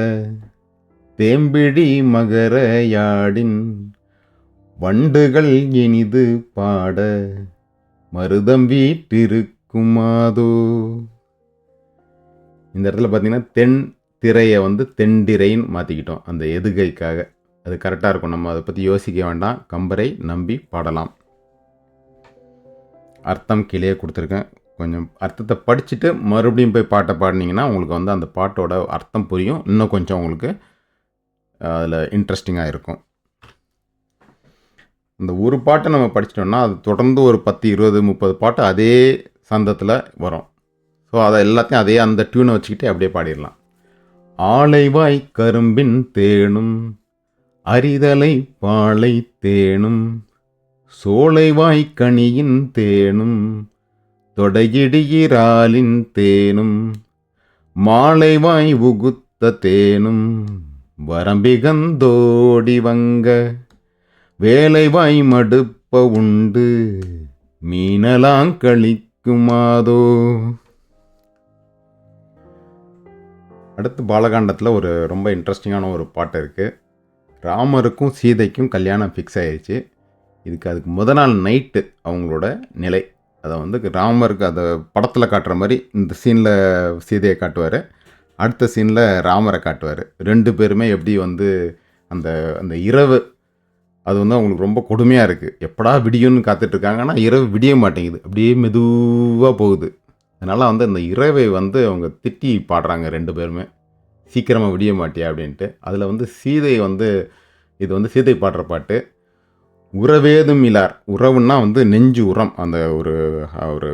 Speaker 1: தேம்பிழி மகர யாடின் வண்டுகள் இனிது பாட மருதம் வீட்டிருக்குமாதோ. இந்த இடத்துல பார்த்தீங்கன்னா தென் திரையை வந்து தெண்டிரைன்னு மாற்றிக்கிட்டோம் அந்த எதுகைக்காக. அது கரெக்டாக இருக்கும். நம்ம அதை பற்றி யோசிக்க வேண்டாம். கம்பரை நம்பி பாடலாம். அர்த்தம் கீழே கொடுத்துருக்கேன். கொஞ்சம் அர்த்தத்தை படிச்சுட்டு மறுபடியும் போய் பாட்டை பாடினீங்கன்னா உங்களுக்கு வந்து அந்த பாட்டோட அர்த்தம் புரியும். இன்னும் கொஞ்சம் உங்களுக்கு அதில் இன்ட்ரெஸ்டிங்காக இருக்கும். இந்த ஒரு பாட்டை நம்ம படிச்சிட்டோம்னா அது தொடர்ந்து ஒரு 10, 20, 30 பாட்டு அதே சந்தத்தில் வரும். ஸோ அதை எல்லாத்தையும் அதே அந்த டியூனை வச்சுக்கிட்டே அப்படியே பாடிடலாம். ஆலைவாய் கரும்பின் தேனும் அரிதலை பாலை தேனும் சோலைவாய் கனியின் தேனும் தொடையிடுகிறாலின் தேனும் மாலைவாய் உகுத்த தேனும் வரம்பிகந்தோடி வங்க வேலைவாய் மடுப்ப உண்டு மீனலாங் கழிக்குமாதோ. அடுத்து பாலகாண்டத்தில் ஒரு ரொம்ப இன்ட்ரெஸ்டிங்கான ஒரு பாட்டு இருக்குது. ராமருக்கும் சீதைக்கும் கல்யாணம் ஃபிக்ஸ் ஆயிடுச்சு. அதுக்கு முத நாள் நைட்டு அவங்களோட நிலை அதை வந்து ராமருக்கு அதை படத்தில் காட்டுற மாதிரி இந்த சீனில் சீதையை காட்டுவார், அடுத்த சீனில் ராமரை காட்டுவார். 2 பேருமே எப்படி வந்து அந்த அந்த இரவு அது வந்து அவங்களுக்கு ரொம்ப கொடுமையாக இருக்குது. எப்படா விடியும்னு காத்துட்ருக்காங்க. ஆனால் இரவு விடிய மாட்டேங்குது, அப்படியே மெதுவாக போகுது. அதனால் வந்து அந்த இரவை வந்து அவங்க திட்டி பாடுறாங்க 2 பேருமே, சீக்கிரமாக விடிய மாட்டியா அப்படின்ட்டு. அதில் வந்து சீதை வந்து இது வந்து சீதை பாடுற பாட்டு. உறவேதும் இலார், உறவுன்னா வந்து நெஞ்சு உரம், அந்த ஒரு ஒரு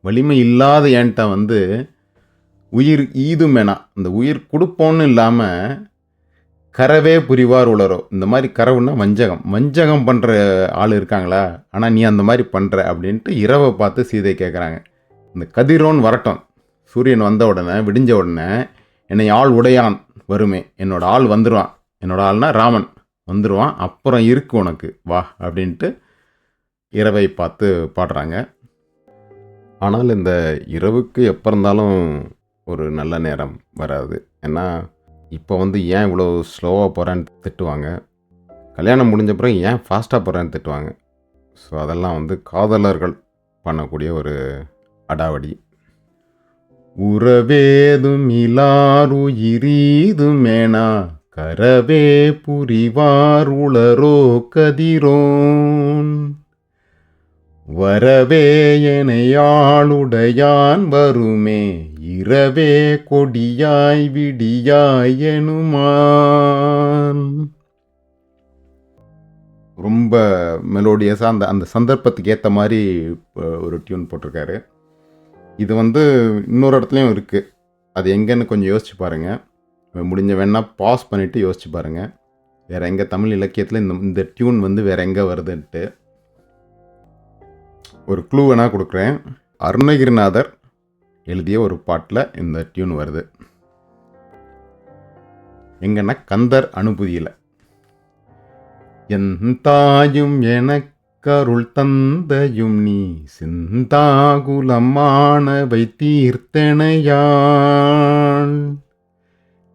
Speaker 1: வலிமை இல்லாத என்கிட்ட வந்து உயிர் ஈதும் வேணா, அந்த உயிர் கொடுப்போன்னு இல்லாமல் கரவே புரிவார் உளரோ. இந்த மாதிரி கரவுன்னா வஞ்சகம் பண்ணுற ஆள் இருக்காங்களா, ஆனால் நீ அந்த மாதிரி பண்ணுற அப்படின்ட்டு இரவை பார்த்து சீதை கேட்குறாங்க. இந்த கதிரோன் வரட்டும், சூரியன் வந்த உடனே விடிஞ்ச உடனே என்னை ஆள் உடையான் வருமே, என்னோட ஆள் வந்துடுவான், என்னோட ஆள்னா ராமன் வந்துடுவான், அப்புறம் இருக்கு உனக்கு வா அப்படின்ட்டு இரவை பார்த்து பாடுறாங்க. ஆனால் இந்த இரவுக்கு எப்போ இருந்தாலும் ஒரு நல்ல நேரம் வராது. ஏன்னா இப்போ வந்து ஏன் இவ்வளோ ஸ்லோவாக போகிறேன்னு திட்டுவாங்க, கல்யாணம் முடிஞ்ச பிறகு ஏன் ஃபாஸ்ட்டாக போகிறேன்னு திட்டுவாங்க. ஸோ அதெல்லாம் வந்து காதலர்கள் பண்ணக்கூடிய ஒரு அடாவடி. உறவேதும் இலாருயிரீதும் மேனா கரவே புரிவார் உளரோ கதிரோன் வரவே எனையாளுடையான் வருமே இரவே கொடியாய் விடியாய் எனுமான். ரொம்ப மெலோடியஸாக அந்த சந்தர்ப்பத்துக்கு ஏற்ற மாதிரி ஒரு டியூன் போட்டிருக்காரு. இது வந்து இன்னொரு இடத்துலையும் இருக்குது, அது எங்கன்னு கொஞ்சம் யோசிச்சு பாருங்கள். முடிஞ்ச வேணால் பாஸ் பண்ணிவிட்டு யோசிச்சு பாருங்கள், வேறு எங்கே தமிழ் இலக்கியத்தில் இந்த டியூன் வந்து வேறு எங்கே வருதுன்ட்டு. ஒரு க்ளூ வேணால் கொடுக்குறேன். அருணகிரிநாதர் எழுதிய ஒரு பாட்டில் இந்த டியூன் வருது. எங்கன்னா கந்தர் அனுபூதியில். என் தாயும் எனக்கருள் தந்தையும் நீ சிந்தாகுலமானவை தீர்த்தனையாள்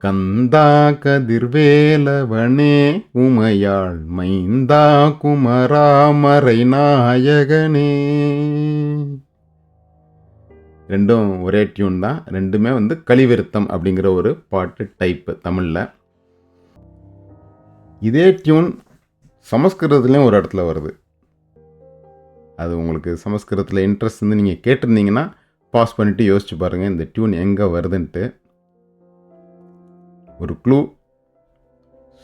Speaker 1: கந்தா கதிர்வேலவனே உமையாள் மைந்தா குமராமரை நாயகனே. ரெண்டும் ஒரே டியூன் தான், ரெண்டுமே வந்து கலிவிருத்தம் அப்படிங்கிற ஒரு பாட்டு டைப்பு தமிழில். இதே டியூன் சமஸ்கிருதத்துலேயும் ஒரு இடத்துல வருது. அது உங்களுக்கு சமஸ்கிருதத்தில் இன்ட்ரெஸ்ட் வந்து நீங்கள் கேட்டிருந்தீங்கன்னா பாஸ் பண்ணிவிட்டு யோசிச்சு பாருங்கள் இந்த டியூன் எங்கே வருதுன்ட்டு. ஒரு க்ளூ,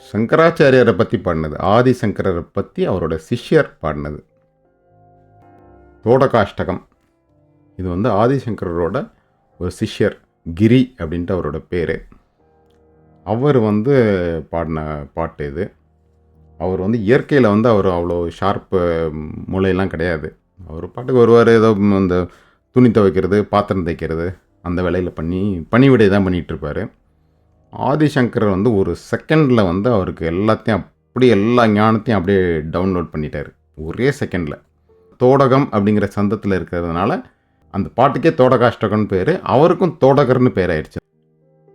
Speaker 1: சங்கராச்சாரியரை பற்றி பாடினது, ஆதிசங்கரரை பற்றி அவரோட சிஷ்யர் பாடினது. தோடகாஷ்டகம் இது வந்து ஆதிசங்கரோட ஒரு சிஷ்யர், கிரி அப்படின்ட்டு அவரோட பேர். அவர் வந்து பாடின பாட்டு இது. அவர் வந்து இயற்கையில் வந்து அவர் அவ்வளோ ஷார்ப்பு மூளையெல்லாம் கிடையாது. அவர் பாட்டுக்கு வருவார், ஏதோ இந்த துணி துவைக்கிறது, பாத்திரம் தைக்கிறது, அந்த வேலையில் பணிவிடை தான் பண்ணிகிட்ருப்பார். ஆதிசங்கரர் வந்து ஒரு செகண்டில் வந்து அவருக்கு எல்லாத்தையும் அப்படியே எல்லா ஞானத்தையும் அப்படியே டவுன்லோட் பண்ணிட்டார் ஒரே செகண்டில். தோடகம் அப்படிங்கிற சந்தத்தில் இருக்கிறதுனால அந்த பாட்டுக்கே தோடகாஷ்டகம்னு பேர், அவருக்கும் தோடகர்னு பேர் ஆயிடுச்சு.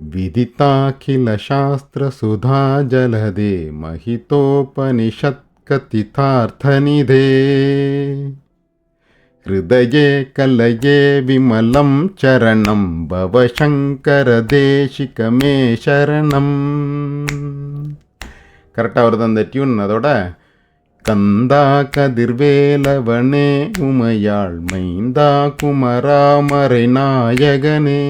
Speaker 1: விதிதாகில சாஸ்திர சுதா ஜலதே மஹிதோபனிஷத் கதிதார்த்தநிதே ஹிருதயே கலயே விமலம் சரணம் பவசங்கர தேசிகமே சரணம். கரெக்டாக வருது அந்த டியூன். அதோட கந்தா கதிர்வேலவனே உமையாள் மைந்தா குமராமரை நாயகனே.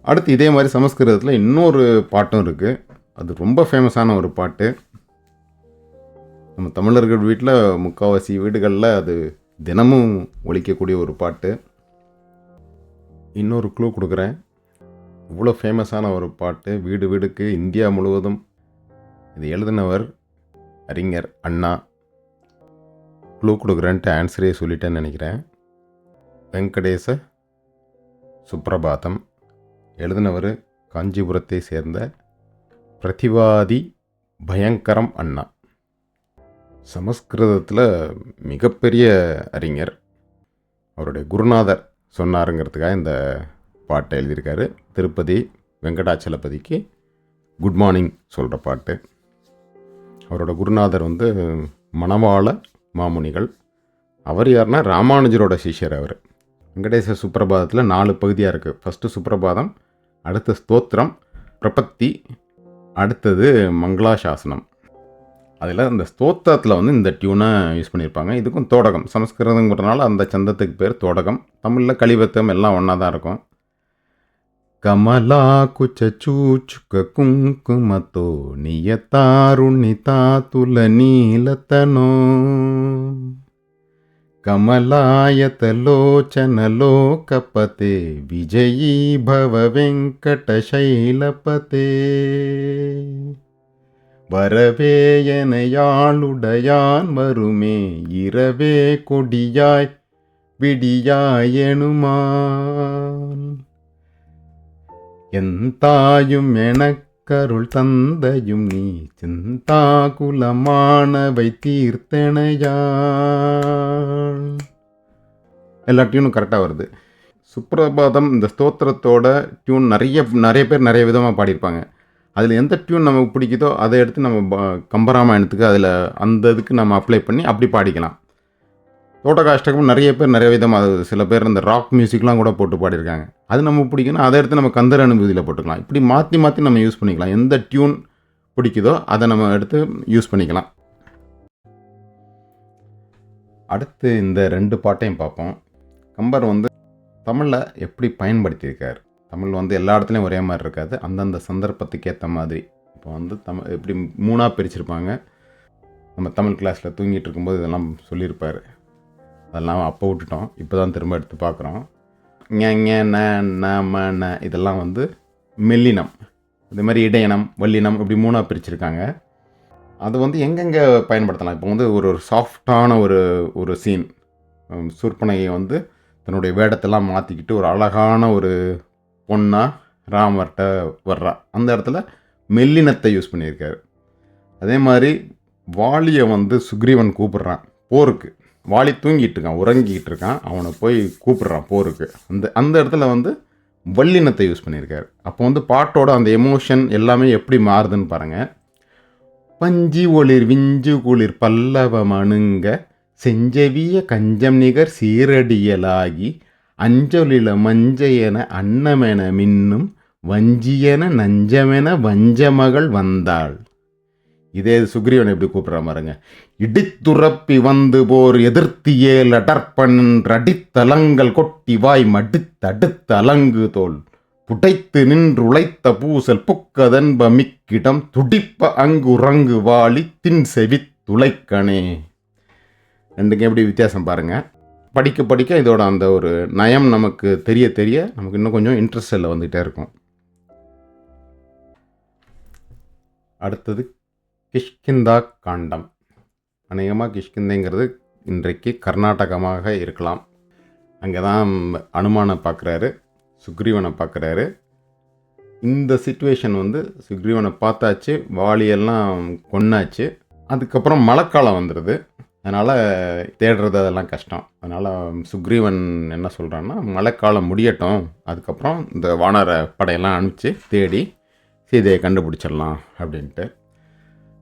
Speaker 1: அடுத்து இதே மாதிரி சமஸ்கிருதத்தில் இன்னொரு பாட்டும் இருக்குது. அது ரொம்ப ஃபேமஸான ஒரு பாட்டு. நம்ம தமிழர்கள் வீட்டில் முக்கால்வாசி வீடுகளில் அது தினமும் ஒலிக்கக்கூடிய ஒரு பாட்டு. இன்னொரு க்ளூ கொடுக்குறேன். இவ்வளோ ஃபேமஸான ஒரு பாட்டு, வீடு வீடுக்கு இந்தியா முழுவதும். இது எழுதினவர் அறிஞர் அண்ணா. க்ளூ கொடுக்குறேன்ட்டு ஆன்சரே சொல்லிட்டேன்னு நினைக்கிறேன். வெங்கடேச சுப்ரபாதம். எழுதினவர் காஞ்சிபுரத்தை சேர்ந்த பிரதிவாதி பயங்கரம் அண்ணா. சமஸ்கிருதத்தில் மிகப்பெரிய அறிஞர். அவருடைய குருநாதர் சொன்னாருங்கிறதுக்காக இந்த பாட்டை எழுதியிருக்காரு. திருப்பதி வெங்கடாச்சலபதிக்கு குட் மார்னிங் சொல்கிற பாட்டு. அவரோட குருநாதர் வந்து மணவாள மாமுனிகள். அவர் யாருன்னா ராமானுஜரோட சிஷ்யர். அவர் வெங்கடேச சுப்ரபாதத்தில் 4 பகுதியாக இருக்குது. ஃபஸ்ட்டு சுப்ரபாதம், அடுத்து ஸ்தோத்திரம், பிரபத்தி, அடுத்தது மங்களாசாசனம். அதில் அந்த ஸ்தோத்திரத்தில் வந்து இந்த டியூனை யூஸ் பண்ணியிருப்பாங்க. இதுக்கும் தோடகம், சமஸ்கிருதங்கிறதுனால அந்த சந்தத்துக்கு பேர் தோடகம். தமிழில் கலிவத்தம் எல்லாம் ஒன்றா தான் இருக்கும். கமலா குச்சூச்சுக்க குங்குமத்தோ நியத்தாருணிதா துல நீலத்தனோ கமலாயதலோச்சனலோகபதே விஜயீ பவ வெங்கடசைலபதே வரவேயனையாளுடையான் வருமே இரவே கொடியாய் விடியாயெனுமான் எந்தாயும் எனக்கருள் தந்தையும் நீ சிந்தாகுலமானவை தீர்த்தனையாள். எல்லா டியூனும் கரெக்டாக வருது. சுப்ரபாதம் இந்த ஸ்தோத்திரத்தோட டியூன் நிறைய பேர் நிறைய விதமாக பாடியிருப்பாங்க. அதில் எந்த டியூன் நமக்கு பிடிக்குதோ அதை எடுத்து நம்ம கம்பராமாயணத்துக்கு அதில் அந்த இதுக்கு நம்ம அப்ளை பண்ணி அப்படி பாடிக்கலாம். தோடகாஷ்டகம் நிறைய பேர் நிறைய விதமாக, சில பேர் இந்த ராக் மியூசிக்லாம் கூட போட்டு பாடியிருக்காங்க. அது நம்ம பிடிக்குன்னா அதை எடுத்து நம்ம கந்தர் அனுபூதியில் போட்டுக்கலாம். இப்படி மாற்றி மாற்றி நம்ம யூஸ் பண்ணிக்கலாம். எந்த டியூன் பிடிக்குதோ அதை நம்ம எடுத்து யூஸ் பண்ணிக்கலாம். அடுத்து இந்த 2 பாட்டையும் பார்ப்போம். கம்பர் வந்து தமிழில் எப்படி பயன்படுத்தியிருக்கார். தமிழ் வந்து எல்லா இடத்துலையும் ஒரே மாதிரி இருக்காது. அந்தந்த சந்தர்ப்பத்துக்கு ஏற்ற மாதிரி. இப்போ வந்து எப்படி 3ஆக பிரிச்சிருப்பாங்க. நம்ம தமிழ் கிளாஸில் தூங்கிட்டு இருக்கும்போது இதெல்லாம் சொல்லியிருப்பார். அதெல்லாம் அப்போ விட்டுட்டோம். இப்போ தான் திரும்ப எடுத்து பார்க்குறோம். ந இதெல்லாம் வந்து மெல்லினம், இது மாதிரி இடையினம், வல்லினம், இப்படி 3ஆக பிரிச்சிருக்காங்க. அது வந்து எங்கெங்கே பயன்படுத்தலாம். இப்போ வந்து ஒரு சாஃப்டான ஒரு சீன், சூர்பனகை வந்து தன்னுடைய வேடத்தெல்லாம் மாற்றிக்கிட்டு ஒரு அழகான ஒரு பொண்ணாக ராமர்கிட்ட வர்றா. அந்த இடத்துல மெல்லினத்தை யூஸ் பண்ணியிருக்காரு. அதே மாதிரி வாலியை வந்து சுக்ரீவன் கூப்பிட்றான் போருக்கு. வாலி தூங்கிட்டு இருக்கான், உறங்கிக்கிட்டு இருக்கான். அவனை போய் கூப்பிட்றான் போருக்கு. அந்த இடத்துல வந்து வல்லினத்தை யூஸ் பண்ணியிருக்காரு. அப்போ வந்து பாட்டோட அந்த எமோஷன் எல்லாமே எப்படி மாறுதுன்னு பாருங்கள். பஞ்சி ஒளிர் விஞ்சு குளிர் பல்லவ மணுங்க செஞ்சவிய கஞ்சம் நிகர் சீரடியலாகி அஞ்சொலில மஞ்சையென அன்னமென மின்னும் வஞ்சியென நஞ்சமென வஞ்சமகள் வந்தாள். இதே சுக்ரீவன் எப்படி கூப்பிட்ற பாருங்க. இடித்துறப்பி வந்து போர் எதிர்த்தியே லடற்பன் அடித்தலங்கள் கொட்டி வாய் மடித்தடுத்தலங்கு தோல் புடைத்து நின்று உழைத்த பூசல் புக்கதன்ப மிக்கிடம் துடிப்ப அங்கு உறங்கு வாளி தின் செவி துளைக்கணே. ரெண்டுக்கும் எப்படி வித்தியாசம் பாருங்கள். படிக்க படிக்க இதோட அந்த ஒரு நயம் நமக்கு தெரிய தெரிய நமக்கு இன்னும் கொஞ்சம் இன்ட்ரெஸ்டில் வந்துகிட்டே இருக்கும். அடுத்தது கிஷ்கிந்தா காண்டம். அநேகமாக கிஷ்கிந்தைங்கிறது இன்றைக்கு கர்நாடகமாக இருக்கலாம். அங்கே தான் அனுமானை பார்க்குறாரு, சுக்ரீவனை பார்க்குறாரு. இந்த சிச்சுவேஷன் வந்து சுக்ரீவனை பார்த்தாச்சு, வாலியெல்லாம் கொன்னாச்சு. அதுக்கப்புறம் மழைக்காலம் வந்துடுது. அதனால் தேடுறது அதெல்லாம் கஷ்டம். அதனால் சுக்ரீவன் என்ன சொல்கிறான்னா, மழைக்காலம் முடியட்டும், அதுக்கப்புறம் இந்த வானர படையெல்லாம் அனுப்பிச்சு தேடி சீதையை கண்டுபிடிச்சிடலாம் அப்படின்ட்டு.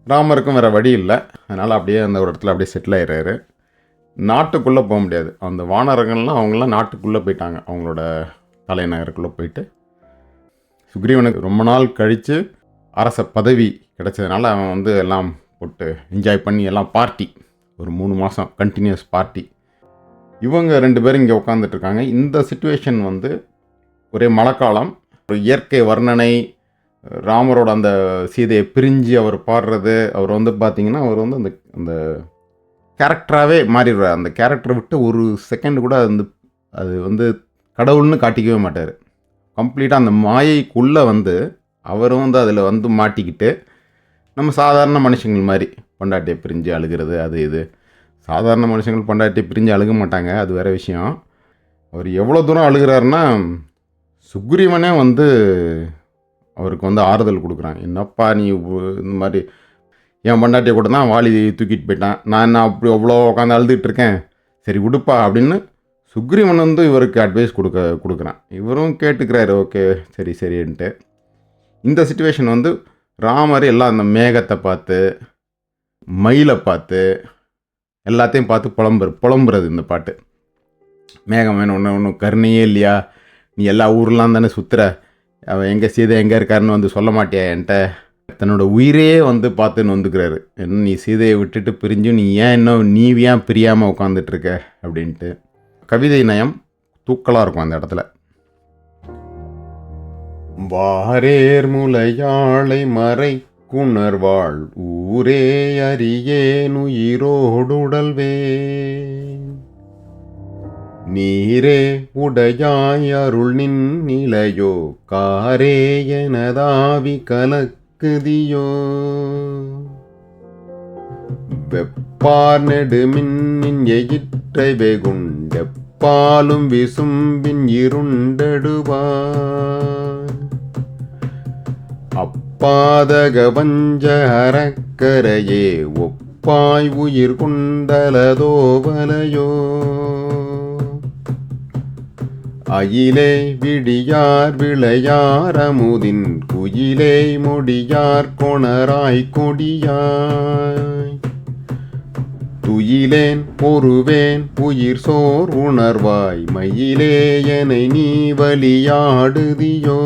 Speaker 1: ராமருக்கும் வேறு வழி இல்லை. அதனால் அப்படியே அந்த ஒரு இடத்துல அப்படியே செட்டில் ஆயிடுறாரு. நாட்டுக்குள்ளே போக முடியாது. அந்த வானரங்கள்லாம் அவங்களாம் நாட்டுக்குள்ளே போயிட்டாங்க. அவங்களோட தலைநகருக்குள்ளே போயிட்டு சுக்ரீவனுக்கு ரொம்ப நாள் கழித்து அரச பதவி கிடைச்சதுனால அவன் வந்து எல்லாம் போட்டு என்ஜாய் பண்ணி எல்லாம் பார்ட்டி, ஒரு 3 மாதம் கண்டினியூஸ் பார்ட்டி. இவங்க 2 பேரும் இங்கே உட்காந்துட்ருக்காங்க. இந்த சிச்சுவேஷன் வந்து ஒரே மழைக்காலம், ஒரு இயற்கை வர்ணனை, ராமரோட அந்த சீதையை பிரிஞ்சு அவர் பாடுறது, அவர் வந்து பார்த்திங்கன்னா அவர் வந்து அந்த அந்த கேரக்டராகவே மாறிடுவார். அந்த கேரக்டரை விட்டு ஒரு செகண்ட் கூட அது வந்து கடவுள்னு காட்டிக்கவே மாட்டார். கம்ப்ளீட்டாக அந்த மாயைக்குள்ளே வந்து அவரும் வந்து அதில் வந்து மாட்டிக்கிட்டு நம்ம சாதாரண மனுஷங்கள் மாதிரி பொண்டாட்டியை பிரிஞ்சு அழுகிறது அது இது. சாதாரண மனுஷங்கள் பொண்டாட்டியை பிரிஞ்சு அழுக மாட்டாங்க, அது வேறு விஷயம். அவர் எவ்வளோ தூரம் அழுகிறாருன்னா சுக்ரீவனே வந்து அவருக்கு வந்து ஆறுதல் கொடுக்குறான். என்னப்பா நீ இந்த மாதிரி என் பொண்டாட்டியை கூட தான் வாலி தூக்கிட்டு போயிட்டான், நான் என்ன அப்படி அவ்வளோ உட்காந்து அழுதுகிட்டு இருக்கேன், சரி விடுப்பா அப்படின்னு சுக்ரீவன் வந்து இவருக்கு அட்வைஸ் கொடுக்குறான். இவரும் கேட்டுக்கிறாரு, ஓகே சரி சரின்ட்டு. இந்த சிச்சுவேஷன் வந்து ராமர் எல்லாம் அந்த மேகத்தை பார்த்து மயிலை பார்த்து எல்லாத்தையும் பார்த்து புலம்புறது இந்த பாட்டு. மேகம் வேணும், ஒன்றும் கருணையே இல்லையா, நீ எல்லா ஊர்லாம் தானே சுற்றுற, அவன் எங்கே சீதை எங்கே இருக்காருன்னு வந்து சொல்ல மாட்டியா என்கிட்ட, தன்னோட உயிரே வந்து பார்த்துன்னு வந்துக்கிறாரு. என்ன நீ சீதையை விட்டுட்டு பிரிஞ்சு நீ ஏன் பிரியாமல் உட்காந்துட்ருக்க அப்படின்ட்டு. கவிதை நயம் தூக்கலாக இருக்கும் அந்த இடத்துல. வாரேர் முலையாளை மறை குணர்வாள் ஊரே அறியேன் உயிரோடுடல்வே, நீரே உடையாய் அருள் நின் நிலையோ காரே எனதாவி கலக்குதியோ, வெப்பார் நெடுமின் எயிற்றை வெகுண்டெப்பாலும் விசும்பின் இருண்டடுவார், அப்பாதக வஞ்ச அறக்கரையே ஒப்பாய் உயிர் கொண்டலதோ வலையோ, அயிலே விடியார் விளையார் அமுதின் குயிலே முடியார் கொணராய் கொடியாய், துயிலேன் பொறுவேன் உயிர் சோர் உணர்வாய் மயிலே எனை நீ வலியாடுதியோ,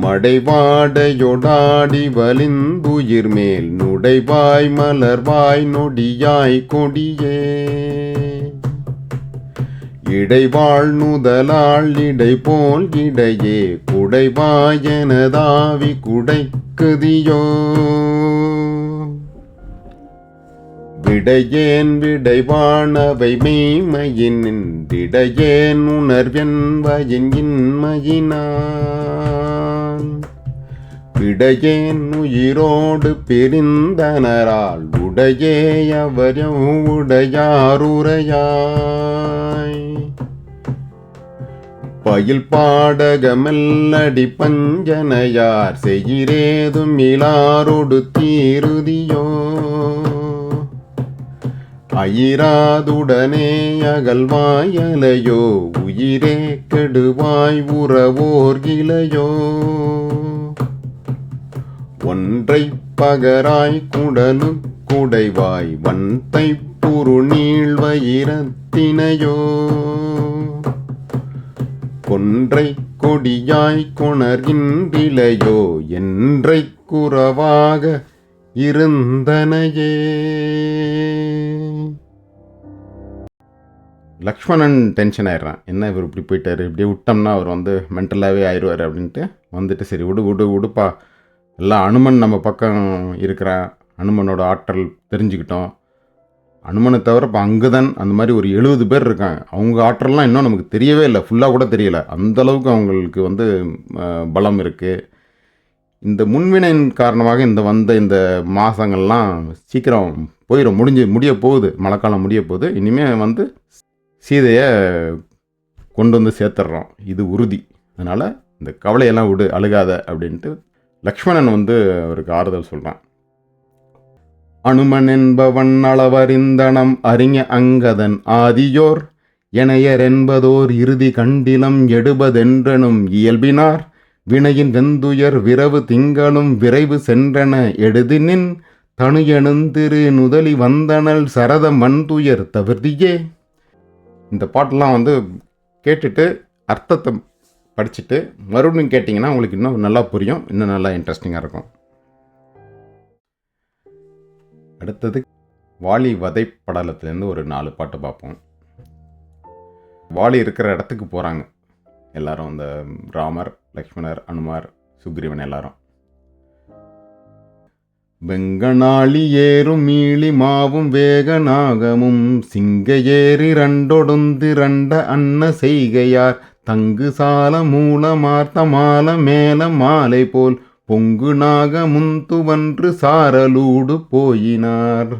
Speaker 1: மடைவாடையொடாடி வலிந்துயிர் மேல் நுடைவாய் மலர்வாய் நொடியாய் கொடியே, இடைவாழ் நுதலாள் இடை போல் இடையே குடைவாயனதாவி குடைக்குதியோ, விடையேன் விடைவானவை மெய்மையின் நின்றிடையேன் உணர்வென் வயின் இன்மையினான், விடையேன் உயிரோடு பிரிந்தனரால் உடையே அவரும் உடையாருரையாய், பயில் பாடகமெல்லடி பஞ்சனையார் செய்கிறேதும் இலாரொடு தீருதியோ, அயிராதுடனே அகல்வாயலையோ உயிரே கெடுவாய் உறவோர் இலையோ, ஒன்றை பகராய் குடலு குடைவாய் வன்தை புரு நீள்வயிரத்தினையோ, கொன்றை கொடியாய் கொணர்கின்றிலையோ என்றை குறவாக இருந்தனையே. லக்ஷ்மணன் டென்ஷன் ஆயிடுறான். என்ன இவர் இப்படி போயிட்டார், இப்படியே விட்டோம்னா அவர் வந்து மென்டலாகவே ஆயிடுவார் அப்படின்ட்டு வந்துட்டு சரி விடுப்பா, எல்லாம் அனுமன் நம்ம பக்கம் இருக்கிறான், அனுமனோட ஆற்றல் தெரிஞ்சுக்கிட்டோம், அனுமனை தவிர இப்போ அங்குதான் அந்த மாதிரி ஒரு 70 பேர் இருக்காங்க, அவங்க ஆற்றல்லாம் இன்னும் நமக்கு தெரியவே இல்லை, ஃபுல்லாக கூட தெரியல, அந்தளவுக்கு அவங்களுக்கு வந்து பலம் இருக்குது. இந்த முன்வினையின் காரணமாக இந்த மாதங்கள்லாம் சீக்கிரம் போயிடும், முடிய போகுது, மழைக்காலம் முடிய போகுது, இனிமேல் வந்து சீதையை கொண்டு வந்து சேர்த்துட்றோம், இது உறுதி, அதனால் இந்த கவலையெல்லாம் விடு, அழுகாத அப்படின்ட்டு லக்ஷ்மணன் வந்து அவருக்கு ஆறுதல் சொல்கிறான். அனுமன் என்பவன் அளவறிந்தனம் அறிஞ அங்கதன் ஆதியோர் எனையரென்பதோர் இறுதி கண்டிலம் எடுபதென்றனும் இயல்பினார் வினையின் வெந்துயர் விரவு திங்களும் விரைவு சென்றன எடுதினின் தனு எழுந்திரு நுதலி வந்தனல் சரத மண்துயர் தவிர்த்தியே. இந்த பாட்டெல்லாம் வந்து கேட்டுட்டு அர்த்தத்தை படிச்சுட்டு மறுபடியும் கேட்டிங்கன்னா உங்களுக்கு இன்னும் நல்லா புரியும், இன்னும் நல்லா இன்ட்ரெஸ்டிங்காக இருக்கும். அடுத்தது வாலி வதை படலத்துலேருந்து ஒரு 4 பாட்டு பார்ப்போம். வாலி இருக்கிற இடத்துக்கு போகிறாங்க எல்லாரும், அந்த ராமர், லக்ஷ்மணர், அனுமார், சுக்ரீவன் எல்லாரும். வெங்கனாளி ஏறும் மீளி மாவும் வேகநாகமும் சிங்க ஏறி ரண்டொடுந்திரண்ட அன்ன செய்கையார் தங்கு சால மூலமார்த்த மால மேல மாலை போல் பொங்கு நாக முந்துவன்று சாரலூடு போயினார்.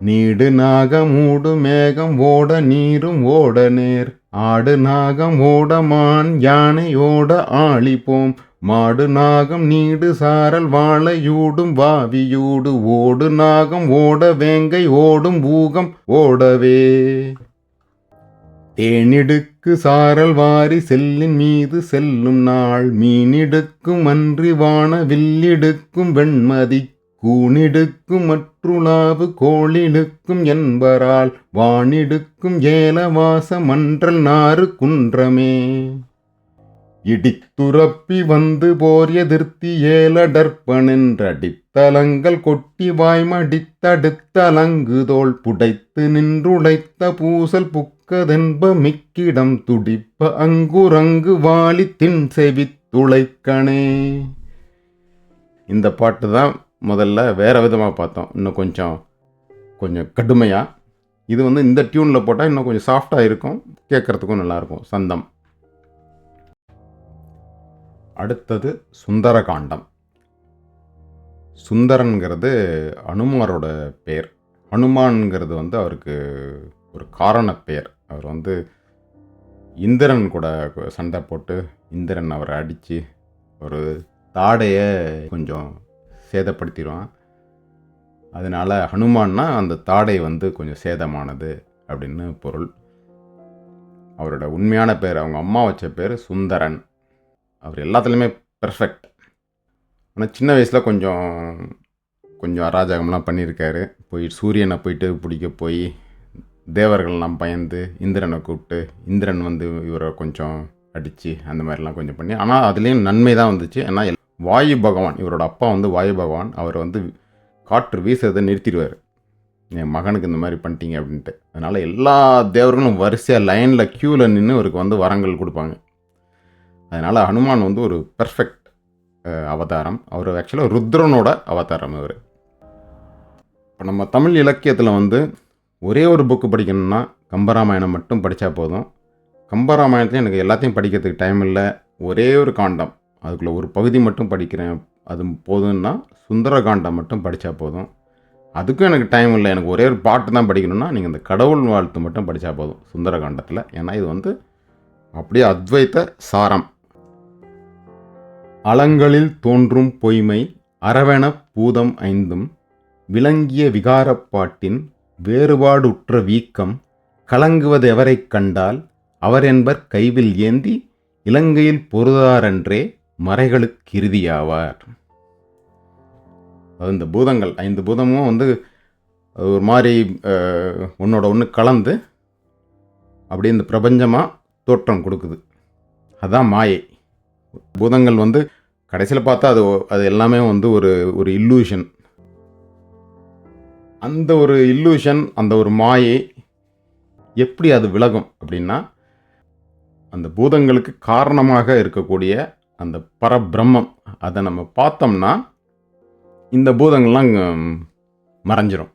Speaker 1: நீடு நாகம் மூடு மேகம் ஓட நீரும் ஓட நேர் ஆடு நாகம் ஓட மான் யானை ஓட ஆளிப்போம் மாடு நாகம் நீடு சாரல் வாழையூடும் வாவியூடு ஓடு நாகம் ஓட வேங்கை ஓடும் ஊகம் ஓடவே. தேனிடுக்கு சாரல் வாரி செல்லின் மீது செல்லும் நாள் மீனிடுக்கும் அன்றி வான வில்லிடுக்கும் வெண்மதி கூனிடுக்கும் மற்றுலாவு கோளிடுக்கும் என்பரால் வானிடுக்கும் ஏலவாச மன்றல் நாறு குன்றமே. இடித்துரப்பி வந்து போர் எதிர்த்தி ஏலடற்பனென்றடித்தலங்கள் கொட்டி வாய்மடித்தடுத்தலங்குதோள் புடைத்து நின்றுடைத்த பூசல் புக்கதென்ப மிக்கிடம் துடிப்ப அங்குரங்கு வாலி தின் செவி துளைக்கணே. இந்த பாட்டு தான் முதல்ல வேறு விதமாக பார்த்தோம், இன்னும் கொஞ்சம் கடுமையாக. இது வந்து இந்த டியூனில் போட்டால் இன்னும் கொஞ்சம் சாஃப்டாக இருக்கும், கேட்குறதுக்கும் நல்லாயிருக்கும் சந்தம். அடுத்தது சுந்தரகாண்டம். சுந்தரன்கிறது அனுமாரோட பேர். ஹனுமான்ங்கிறது வந்து அவருக்கு ஒரு காரண பெயர். அவர் வந்து இந்திரன் கூட சண்டை போட்டு இந்திரன் அவரை அடித்து ஒரு தாடையை கொஞ்சம் சேதப்படுத்திடுவான். அதனால் ஹனுமான்னா அந்த தாடை வந்து கொஞ்சம் சேதமானது அப்படின்னு பொருள். அவரோட உண்மையான பேர், அவங்க அம்மா வச்ச பேர் சுந்தரன். அவர் எல்லாத்துலேயுமே பெர்ஃபெக்ட். ஆனால் சின்ன வயசில் கொஞ்சம் அராஜகம்லாம் பண்ணியிருக்காரு. சூரியனை போயிட்டு பிடிக்க போய் தேவர்கள்லாம் பயந்து இந்திரனை கூப்பிட்டு இந்திரன் வந்து இவரை கொஞ்சம் அடித்து அந்த மாதிரிலாம் கொஞ்சம் பண்ணி, ஆனால் அதுலேயும் நன்மை தான் வந்துச்சு. ஏன்னா வாயு பகவான், இவரோட அப்பா வந்து வாயு பகவான், அவர் வந்து காற்று வீசுறதை நிறுத்திடுவார், என் மகனுக்கு இந்த மாதிரி பண்ணிட்டீங்க அப்படின்ட்டு. அதனால் எல்லா தேவர்களும் வரிசையாக லைனில் க்யூவில் நின்று இவருக்கு வந்து வரங்கள் கொடுப்பாங்க. அதனால் ஹனுமான் வந்து ஒரு பெர்ஃபெக்ட் அவதாரம். அவர் ஆக்சுவலாக ருத்ரனோட அவதாரம் இவர். இப்போ நம்ம தமிழ் இலக்கியத்தில் வந்து ஒரே ஒரு புக்கு படிக்கணும்னா கம்பராமாயணம் மட்டும் படித்தா போதும். கம்பராமாயணத்துலேயும் எனக்கு எல்லாத்தையும் படிக்கிறதுக்கு டைம் இல்லை, ஒரே ஒரு காண்டம், அதுக்குள்ளே ஒரு பகுதி மட்டும் படிக்கிறேன், அது போதும்னா சுந்தரகாண்டம் மட்டும் படித்தா போதும். அதுக்கும் எனக்கு டைம் இல்லை, எனக்கு ஒரே ஒரு பாட்டு தான் படிக்கணும்னா நீங்கள் இந்த கடவுள் வாழ்த்து மட்டும் படித்தா போதும் சுந்தரகாண்டத்தில். ஏன்னா இது வந்து அப்படியே அத்வைத்த சாரம். அலங்களில் தோன்றும் பொய்மை அரவண பூதம் ஐந்தும் விளங்கிய விகாரப்பாட்டின் வேறுபாடுற்ற வீக்கம் கலங்குவது எவரைக் கண்டால் அவரென்பர் கைவில் ஏந்தி இலங்கையில் பொருதாரென்றே மறைகளுக்கு இறுதியாவார். அது இந்த பூதங்கள் 5 பூதமும் வந்து ஒரு மாதிரி ஒன்றோட ஒன்று கலந்து அப்படியே இந்த பிரபஞ்சமாக தோற்றம் கொடுக்குது. அதுதான் மாயை. பூதங்கள் வந்து கடைசியில் பார்த்தா அது எல்லாமே வந்து ஒரு இல்லூஷன். அந்த ஒரு இல்லூஷன், அந்த ஒரு மாயை எப்படி அது விலகும் அப்படின்னா, அந்த பூதங்களுக்கு காரணமாக இருக்கக்கூடிய அந்த பரபிரம்மம் அதை நம்ம பார்த்தோம்னா இந்த பூதங்கள்லாம் மறைஞ்சிரும்.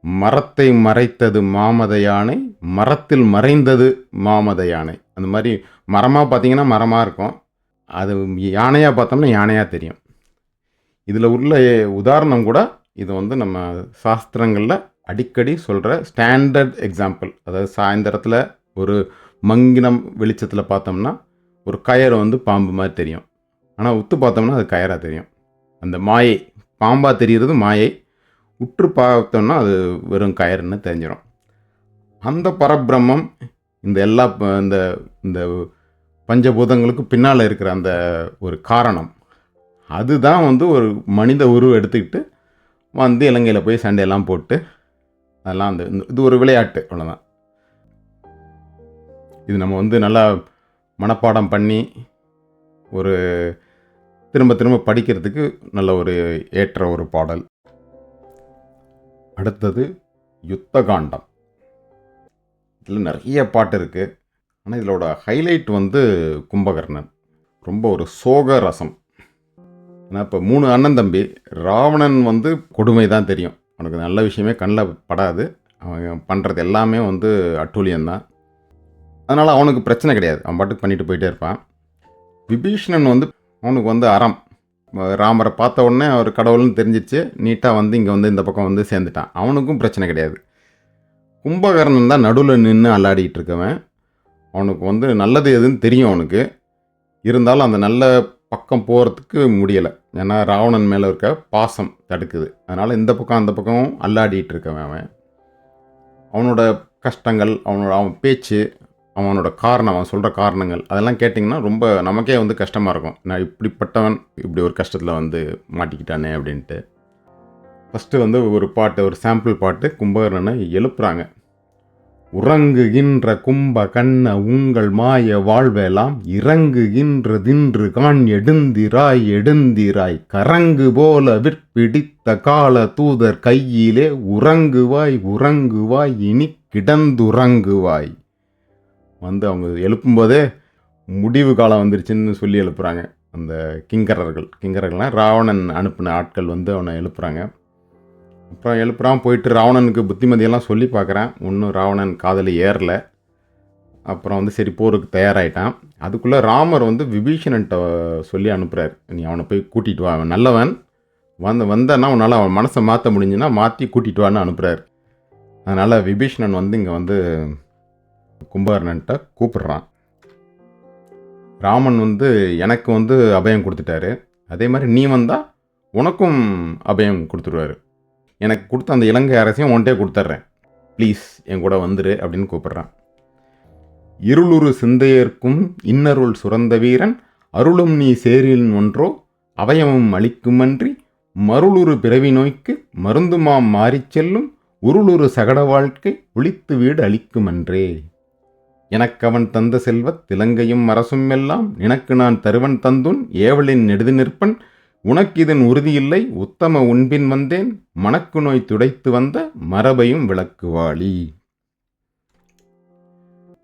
Speaker 1: மரத்தை மறைத்தது மாமத யானை, மரத்தில் மறைந்தது மாமத யானை. அந்த மாதிரி மரமாக பார்த்தீங்கன்னா மரமாக இருக்கும், அது யானையாக பார்த்தோம்னா யானையாக தெரியும். இதில் உள்ள உதாரணம் கூட இது வந்து நம்ம சாஸ்திரங்களில் அடிக்கடி சொல்கிற ஸ்டாண்டர்ட் எக்ஸாம்பிள். அதாவது சாயந்தரத்தில் ஒரு மங்கினம் வெளிச்சத்தில் பார்த்தோம்னா ஒரு கயறு வந்து பாம்பு மாதிரி தெரியும், ஆனால் உத்து பார்த்தோம்னா அது கயராக தெரியும். அந்த மாயை பாம்பாக தெரிகிறது மாயை, உற்று பார்த்தோம்னா அது வெறும் கயறுன்னு தெரிஞ்சிடும். அந்த பரபிரம்மம் இந்த எல்லா இந்த இந்த பஞ்சபூதங்களுக்கு பின்னால் இருக்கிற அந்த ஒரு காரணம், அதுதான் வந்து ஒரு மனித உருவம் எடுத்துக்கிட்டு வந்து இலங்கையில் போய் சண்டையெல்லாம் போட்டு அதெல்லாம் அந்த இது ஒரு விளையாட்டு, அவ்வளோதான். இது நம்ம வந்து நல்லா மனப்பாடம் பண்ணி ஒரு திரும்ப திரும்ப படிக்கிறதுக்கு நல்ல ஒரு ஏற்ற ஒரு பாடல். அடுத்தது யுத்த காண்டம். இதில் நிறைய பாட்டு இருக்குது. ஆனால் இதோட ஹைலைட் வந்து கும்பகர்ணன். ரொம்ப ஒரு சோக ரசம். ஏன்னா இப்போ 3 அண்ணன் தம்பி. ராவணன் வந்து கொடுமை தான் தெரியும், அவனுக்கு நல்ல விஷயமே கண்ணில் படாது, அவன் பண்ணுறது எல்லாமே வந்து அட்டூழியம்தான். அதனால் அவனுக்கு பிரச்சனை கிடையாது, அவன் பாட்டுக்கு பண்ணிட்டு போயிட்டே இருப்பான். விபீஷணன் வந்து அவனுக்கு வந்து அறம். ராமரை பார்த்த உடனே அவர் கடவுள்னு தெரிஞ்சிச்சு, நீட்டாக வந்து இங்கே வந்து இந்த பக்கம் வந்து சேர்ந்துட்டான், அவனுக்கும் பிரச்சனை கிடையாது. கும்பகர்ணன் தான் நடுவில் நின்று அல்லாடிக்கிட்டு இருக்கவன். அவனுக்கு வந்து நல்லது எதுன்னு தெரியும் அவனுக்கு, இருந்தாலும் அந்த நல்ல பக்கம் போகிறதுக்கு முடியலை. ஏன்னா ராவணன் மேலே இருக்க பாசம் தடுக்குது. அதனால் இந்த பக்கம் அந்த பக்கமும் அல்லாடிட்டு இருக்கவன் அவன். அவனோட கஷ்டங்கள், அவன் பேச்சு, அவனோட காரணம், அவன் சொல்கிற காரணங்கள் அதெல்லாம் கேட்டிங்கன்னா ரொம்ப நமக்கே வந்து கஷ்டமாக இருக்கும். நான் இப்படிப்பட்டவன் இப்படி ஒரு கஷ்டத்தில் வந்து மாட்டிக்கிட்டானே அப்படின்ட்டு. ஃபஸ்ட்டு வந்து ஒரு பாட்டு, ஒரு சாம்பிள் பாட்டு கும்பகர்ணனை எழுப்புறாங்க. உறங்குகின்ற கும்ப கண்ண உங்கள் மாய வாழ்வெல்லாம் இறங்குகின்ற தின்று கான் எடுந்திராய் எடுந்திராய் கரங்கு போல விற்பிடித்த கால தூதர் கையிலே உறங்குவாய் உறங்குவாய் இனி கிடந்துறங்குவாய். வந்து அவங்க எழுப்பும்போதே முடிவு காலம் வந்துருச்சுன்னு சொல்லி எழுப்புறாங்க. அந்த கிங்கரர்கள்லாம் ராவணன் அனுப்பின ஆட்கள் வந்து அவனை எழுப்புறாங்க. அப்புறம் எழுப்புறான், போயிட்டு ராவணனுக்கு புத்திமதியெல்லாம் சொல்லி பார்க்குறான். இன்னும் ராவணன் காதலி ஏறலை. அப்புறம் வந்து சரி போருக்கு தயாராகிட்டான். அதுக்குள்ளே ராமர் வந்து விபீஷணன்ட்ட சொல்லி அனுப்புகிறார், நீ அவனை போய் கூட்டிகிட்டு வா, அவன் நல்லவன், வந்தன்னா உன்னால் அவன் மனசை மாற்ற முடிஞ்சுன்னா மாற்றி கூட்டிகிட்டு வான்னு அனுப்புகிறார். அதனால் விபீஷணன் வந்து இங்கே வந்து கும்பகர்ணன்ட்ட கூப்பிட்றான். ராமன் வந்து எனக்கு வந்து அபயம் கொடுத்துட்டாரு, அதே மாதிரி நீ வந்தால் உனக்கும் அபயம் கொடுத்துருவாரு, எனக்கு கொடுத்த அந்த இலங்கை அரசையும் உன்ட்டே கொடுத்துட்றேன், ப்ளீஸ் என் கூட வந்துரு அப்படின்னு கூப்பிட்றான். இருளுரு சிந்தையர்க்கும் இன்னருள் சுரந்த வீரன் அருளும் நீ சேரில் ஒன்றோ அவயமும் அளிக்குமன்றி மருளுரு பிறவி நோய்க்கு மருந்துமாம் மாறிச் செல்லும் உருளுரு சகட வாழ்க்கை ஒளித்து வீடு அளிக்குமன்றே. எனக்கவன் தந்த செல்வத் திலங்கையும் அரசும் எல்லாம் நினக்கு நான் தருவன் தந்துன் ஏவலின் நெடுது நிற்பன் உனக்கு இதன் உறுதியில்லை உத்தம உண்பின் வந்தேன் மணக்கு நோய் துடைத்து வந்த மரபையும் விளக்குவாளி.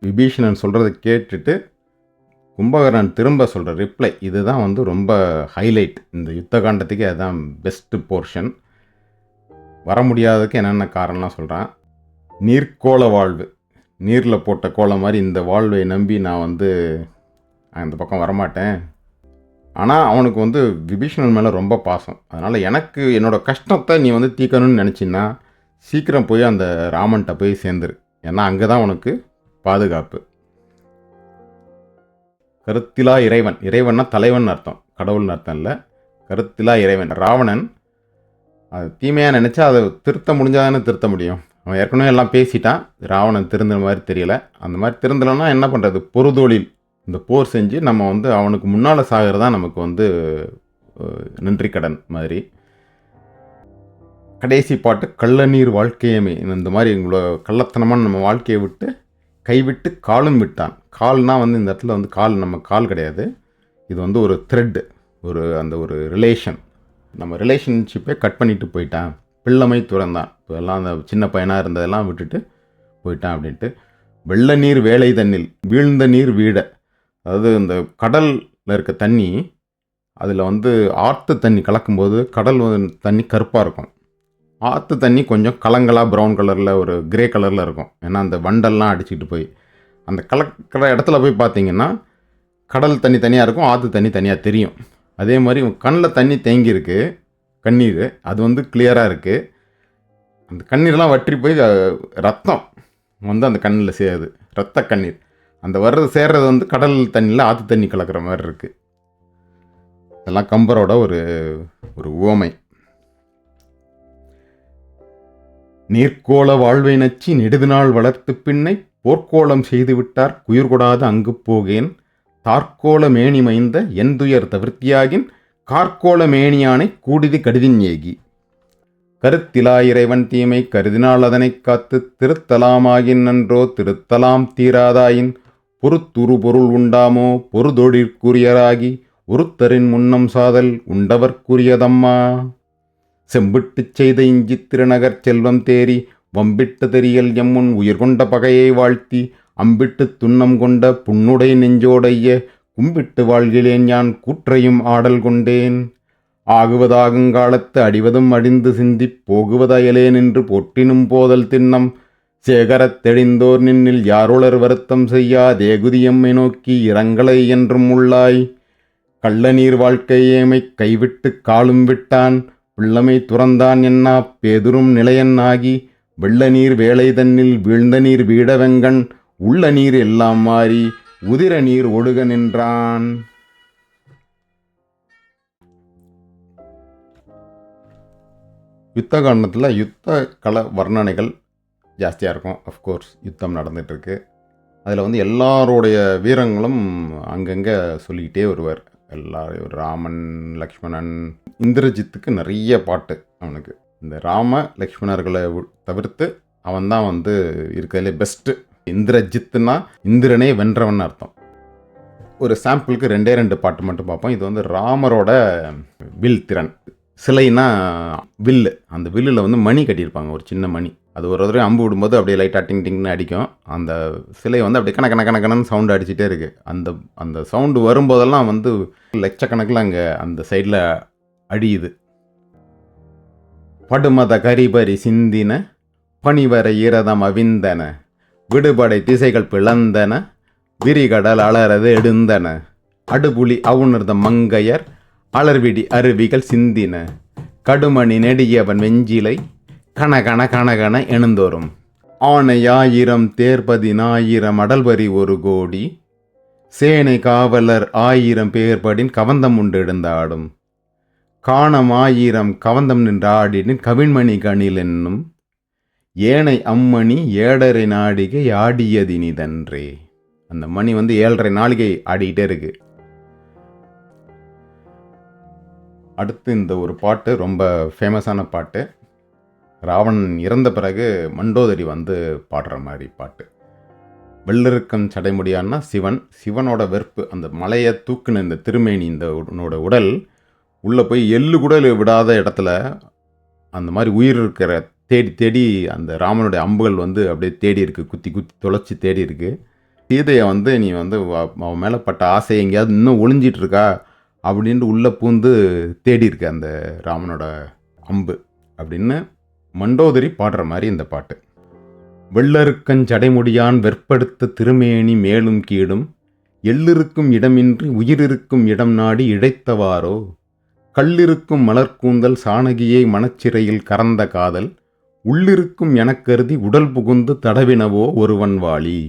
Speaker 1: விபீஷணன் சொல்கிறத கேட்டுட்டு கும்பகர்ணன் திரும்ப சொல்கிற ரிப்ளை இதுதான் வந்து ரொம்ப ஹைலைட். இந்த யுத்த காண்டத்துக்கு அதுதான் பெஸ்ட்டு போர்ஷன். வர முடியாததுக்கு என்னென்ன காரணம்லாம் சொல்கிறான். நீர்க்கோள வாழ்வு, நீரில் போட்ட கோலம் மாதிரி இந்த வாழ்வை நம்பி நான் வந்து அந்த பக்கம் வரமாட்டேன். ஆனால் அவனுக்கு வந்து விபீஷணன் மேலே ரொம்ப பாசம். அதனால் எனக்கு என்னோடய கஷ்டத்தை நீ வந்து தீர்க்கணும்னு நினச்சின்னா சீக்கிரம் போய் அந்த ராமன்கிட்ட போய் சேர்ந்துரு, ஏன்னா அங்கே தான் உனக்கு பாதுகாப்பு. கருத்திலா இறைவன், இறைவன்னா தலைவன் அர்த்தம், கடவுள்னு அர்த்தம் இல்லை. கருத்திலா இறைவன் ராவணன். அது தீமையாக நினச்சா அதை திருத்த முடிஞ்சாதானே திருத்த முடியும். அவன் ஏற்கனவே எல்லாம் பேசிட்டான், ராவணன் திருந்துற மாதிரி தெரியல. அந்த மாதிரி திருந்தலைன்னா என்ன பண்ணுறது, பொறுதோளில் இந்த போர் செஞ்சு நம்ம வந்து அவனுக்கு முன்னால் சாகிறது தான் நமக்கு வந்து நன்றி கடன் மாதிரி. கடைசி பாட்டு கள்ளநீர் வாழ்க்கையமே. இந்த மாதிரி இவ்வளோ கள்ளத்தனமான நம்ம வாழ்க்கையை விட்டு கைவிட்டு காலும் விட்டான். கால்னால் வந்து இந்த இடத்துல வந்து கால் நம்ம கால் கிடையாது, இது வந்து ஒரு த்ரெட்டு, ஒரு அந்த ஒரு ரிலேஷன். நம்ம ரிலேஷன்ஷிப்பே கட் பண்ணிட்டு போயிட்டான், பிள்ளைமை துறந்தான். இப்போ எல்லாம் அந்த சின்ன பையனாக இருந்ததெல்லாம் விட்டுட்டு போயிட்டான் அப்படின்ட்டு. வெள்ள நீர் வேலை தண்ணில் வீழ்ந்த நீர் வீட, அதாவது இந்த கடலில் இருக்க தண்ணி, அதில் வந்து ஆற்று தண்ணி கலக்கும்போது கடல் தண்ணி கருப்பாக இருக்கும், ஆற்று தண்ணி கொஞ்சம் கலங்களாக ப்ரௌன் கலரில் ஒரு கிரே கலரில் இருக்கும். ஏன்னா அந்த வண்டெல்லாம் அடிச்சுக்கிட்டு போய் அந்த கலக்கிற இடத்துல போய் பார்த்தீங்கன்னா கடல் தண்ணி தனியாக இருக்கும், ஆற்று தண்ணி தனியாக தெரியும். அதே மாதிரி கண்ணில் தண்ணி தேங்கியிருக்கு, கண்ணீர் அது வந்து கிளியராக இருக்குது. அந்த கண்ணீர்லாம் வற்றி போய் ரத்தம் வந்து அந்த கண்ணில் சேருது, ரத்த கண்ணீர். அந்த வர்றது சேர்றது வந்து கடல் தண்ணியில் ஆற்று தண்ணி கலக்கிற மாதிரி இருக்குது. இதெல்லாம் கம்பரோட ஒரு உவமை. நீர்க்கோள வாழ்வை நச்சி நெடுதுநாள் வளர்த்து பின்னை போர்க்கோளம் செய்துவிட்டார் குயிர்கொடாது அங்கு போகேன் தார்க்கோள மேனி மைந்த எந்துயர் தவிர்த்தியாகின் கார்க்கோள மேனியானை கூடிது கடிதின் ஏகி. கருத்திலா இறைவன் தீமை கருதினால் அதனைக் காத்து திருத்தலாமாகின் நன்றோ திருத்தலாம் தீராதாயின் பொறுத்துரு பொருள் உண்டாமோ பொறுதொழிற்குரியராகி ஒருத்தரின் முன்னம் சாதல் உண்டவர்க்குரியதம்மா. செம்பிட்டுச் செய்த இஞ்சித் திருநகர் செல்வம் தேறி வம்பிட்ட தெரியல் எம்முன் உயிர்கொண்ட பகையை வாழ்த்தி அம்பிட்டுத் துன்னம் கொண்ட புன்னுடை நெஞ்சோடைய கும்பிட்டு வாழ்கிலேன் யான் கூற்றையும் ஆடல் கொண்டேன். ஆகுவதாகுங்காலத்து அடிவதும் அடிந்து சிந்திப் போகுவதயலே நின்று போற்றினும் போதல் திண்ணம் சேகரத் தெளிந்தோர் நின்னில் யாருளர் வருத்தம் செய்யா தேகுதியம்மை நோக்கி இரங்கலை என்றும் உள்ளாய். கள்ளநீர் வாழ்க்கை ஏமைக் கைவிட்டுக் காலும் விட்டான் பிள்ளமை துறந்தான் என்னா பேதுரும் நிலையன் ஆகி வெள்ள நீர் வேலை தன்னில் வீழ்ந்த நீர் வீடவெங்கண் உள்ள நீர் எல்லாம் மாறி உதிர நீர் ஒழுக நின்றான். யுத்த காண்டத்தில் யுத்த கல வர்ணனைகள் ஜாஸ்தியாக இருக்கும். அஃப்கோர்ஸ் யுத்தம் நடந்துகிட்ருக்கு. அதில் வந்து எல்லாரோடைய வீரங்களும் அங்கங்கே சொல்லிக்கிட்டே வருவார். எல்லாரும் ராமன் லக்ஷ்மணன் இந்திரஜித்துக்கு நிறைய பாட்டு அவனுக்கு. இந்த ராம லக்ஷ்மணர்களை தவிர்த்து அவன்தான் வந்து இருக்கிறதுலே பெஸ்ட்டு. இந்திரஜித்துனா இந்திரனே வென்றவன் அர்த்தம். ஒரு சாம்பிளுக்கு 2 பாட்டு மட்டும் பார்ப்போம். இது வந்து ராமரோட வில் திறன். சிலைனா வில்லு, அந்த வில்லில் வந்து மணி கட்டியிருப்பாங்க, ஒரு சின்ன மணி. அது ஒரு தடவை அம்பு விடும்போது அப்படியே லைட்டாக டிங் டிங்னு அடிக்கும். அந்த சிலை வந்து அப்படியே கணக்கணக்கணக்கணன்னு சவுண்டு அடிச்சுட்டே இருக்குது. அந்த சவுண்டு வரும்போதெல்லாம் வந்து லட்சக்கணக்கில் அங்கே அந்த சைடில் அடியுது. படுமத கரிபரி சிந்தின பனிவர ஈரதம் அவிந்தன விடுபடை திசைகள் பிளந்தன விரிகடல் அலறது எடுந்தன அடுபுலி அவுணர்ந்த மங்கையர் அலர்விடி அருவிகள் சிந்தின கடுமணி நெடியவன் வெஞ்சிலை கணகண கணகண எழுந்தோறும் ஆனை 1000 தேர்பதினாயிரம் அடல்வரி 1 கோடி சேனை காவலர் 1000 பேர்படின் கவந்தம் உண்டு எழுந்தாடும் காணம் 1000 கவந்தம் நின்று ஆடினின் கவின்மணி கணில் என்னும் ஏனை அம்மணி 7.5 நாடிகை ஆடியதினிதன்றே. அந்த மணி வந்து 7.5 நாளிகை ஆடிக்கிட்டே இருக்கு. அடுத்து இந்த ஒரு பாட்டு ரொம்ப ஃபேமஸான பாட்டு. ராவணன் இறந்த பிறகு மண்டோதரி வந்து பாடுற மாதிரி பாட்டு. வெள்ளருக்கம் சடைமுடியான்னா சிவனோட வெறுப்பு, அந்த மலையை தூக்குன இந்த திருமேனி, இந்த உடல் உள்ளே போய் எள்ளு கூட விடாத இடத்துல அந்த மாதிரி உயிர் இருக்கிற தேடி தேடி அந்த ராமனுடைய அம்புகள் வந்து அப்படியே தேடி இருக்கு, குத்தி குத்தி தொலைச்சி தேடி இருக்கு. சீதையை வந்து நீ வந்து அவன் மேலே பட்ட ஆசை எங்கேயாவது இன்னும் ஒளிஞ்சிட்டு இருக்கா அப்படின்ட்டு உள்ளே பூந்து தேடி இருக்கு அந்த ராமனோட அம்பு அப்படின்னு மண்டோதரி பாடுற மாதிரி இந்த பாட்டு. வெள்ளருக்கஞ்சடைமுடியான் வெற்படுத்த திருமேனி மேலும் கீடும் எள்ளிருக்கும் இடமின்றி உயிரிருக்கும் இடம் நாடி இழைத்தவாரோ கல்லிருக்கும் மலர்கூந்தல் சாணகியை மனச்சிறையில் கறந்த காதல் உள்ளிருக்கும் எனக்கருதி உடல் புகுந்து தடவினவோ ஒருவன் வாளி.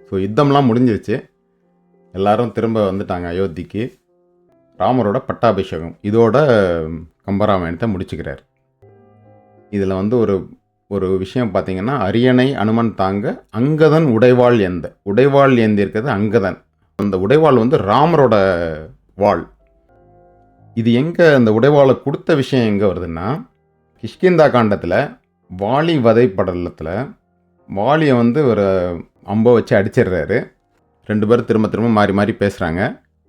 Speaker 1: ஸோ யுத்தம்லாம் முடிஞ்சிருச்சு, எல்லாரும் திரும்ப வந்துட்டாங்க அயோத்திக்கு. ராமரோட பட்டாபிஷேகம் இதோட கம்பராமாயணத்தை முடிச்சுக்கிறார். இதில் வந்து ஒரு விஷயம் பார்த்தீங்கன்னா, அரியணை அனுமன் தாங்க அங்கதன் உடைவாள் ஏந்திருக்கிறது அங்கதன். அந்த உடைவாள் வந்து ராமரோட வாள். இது எங்கே அந்த உடைவாளை கொடுத்த விஷயம் எங்கே வருதுன்னா, கிஷ்கிந்தா காண்டத்தில் வாலி வதை படலத்தில் வாலியை வந்து ஒரு அம்பை வச்சு அடிச்சிடுறாரு. 2 பேரும் திரும்ப திரும்ப மாறி மாறி பேசுகிறாங்க.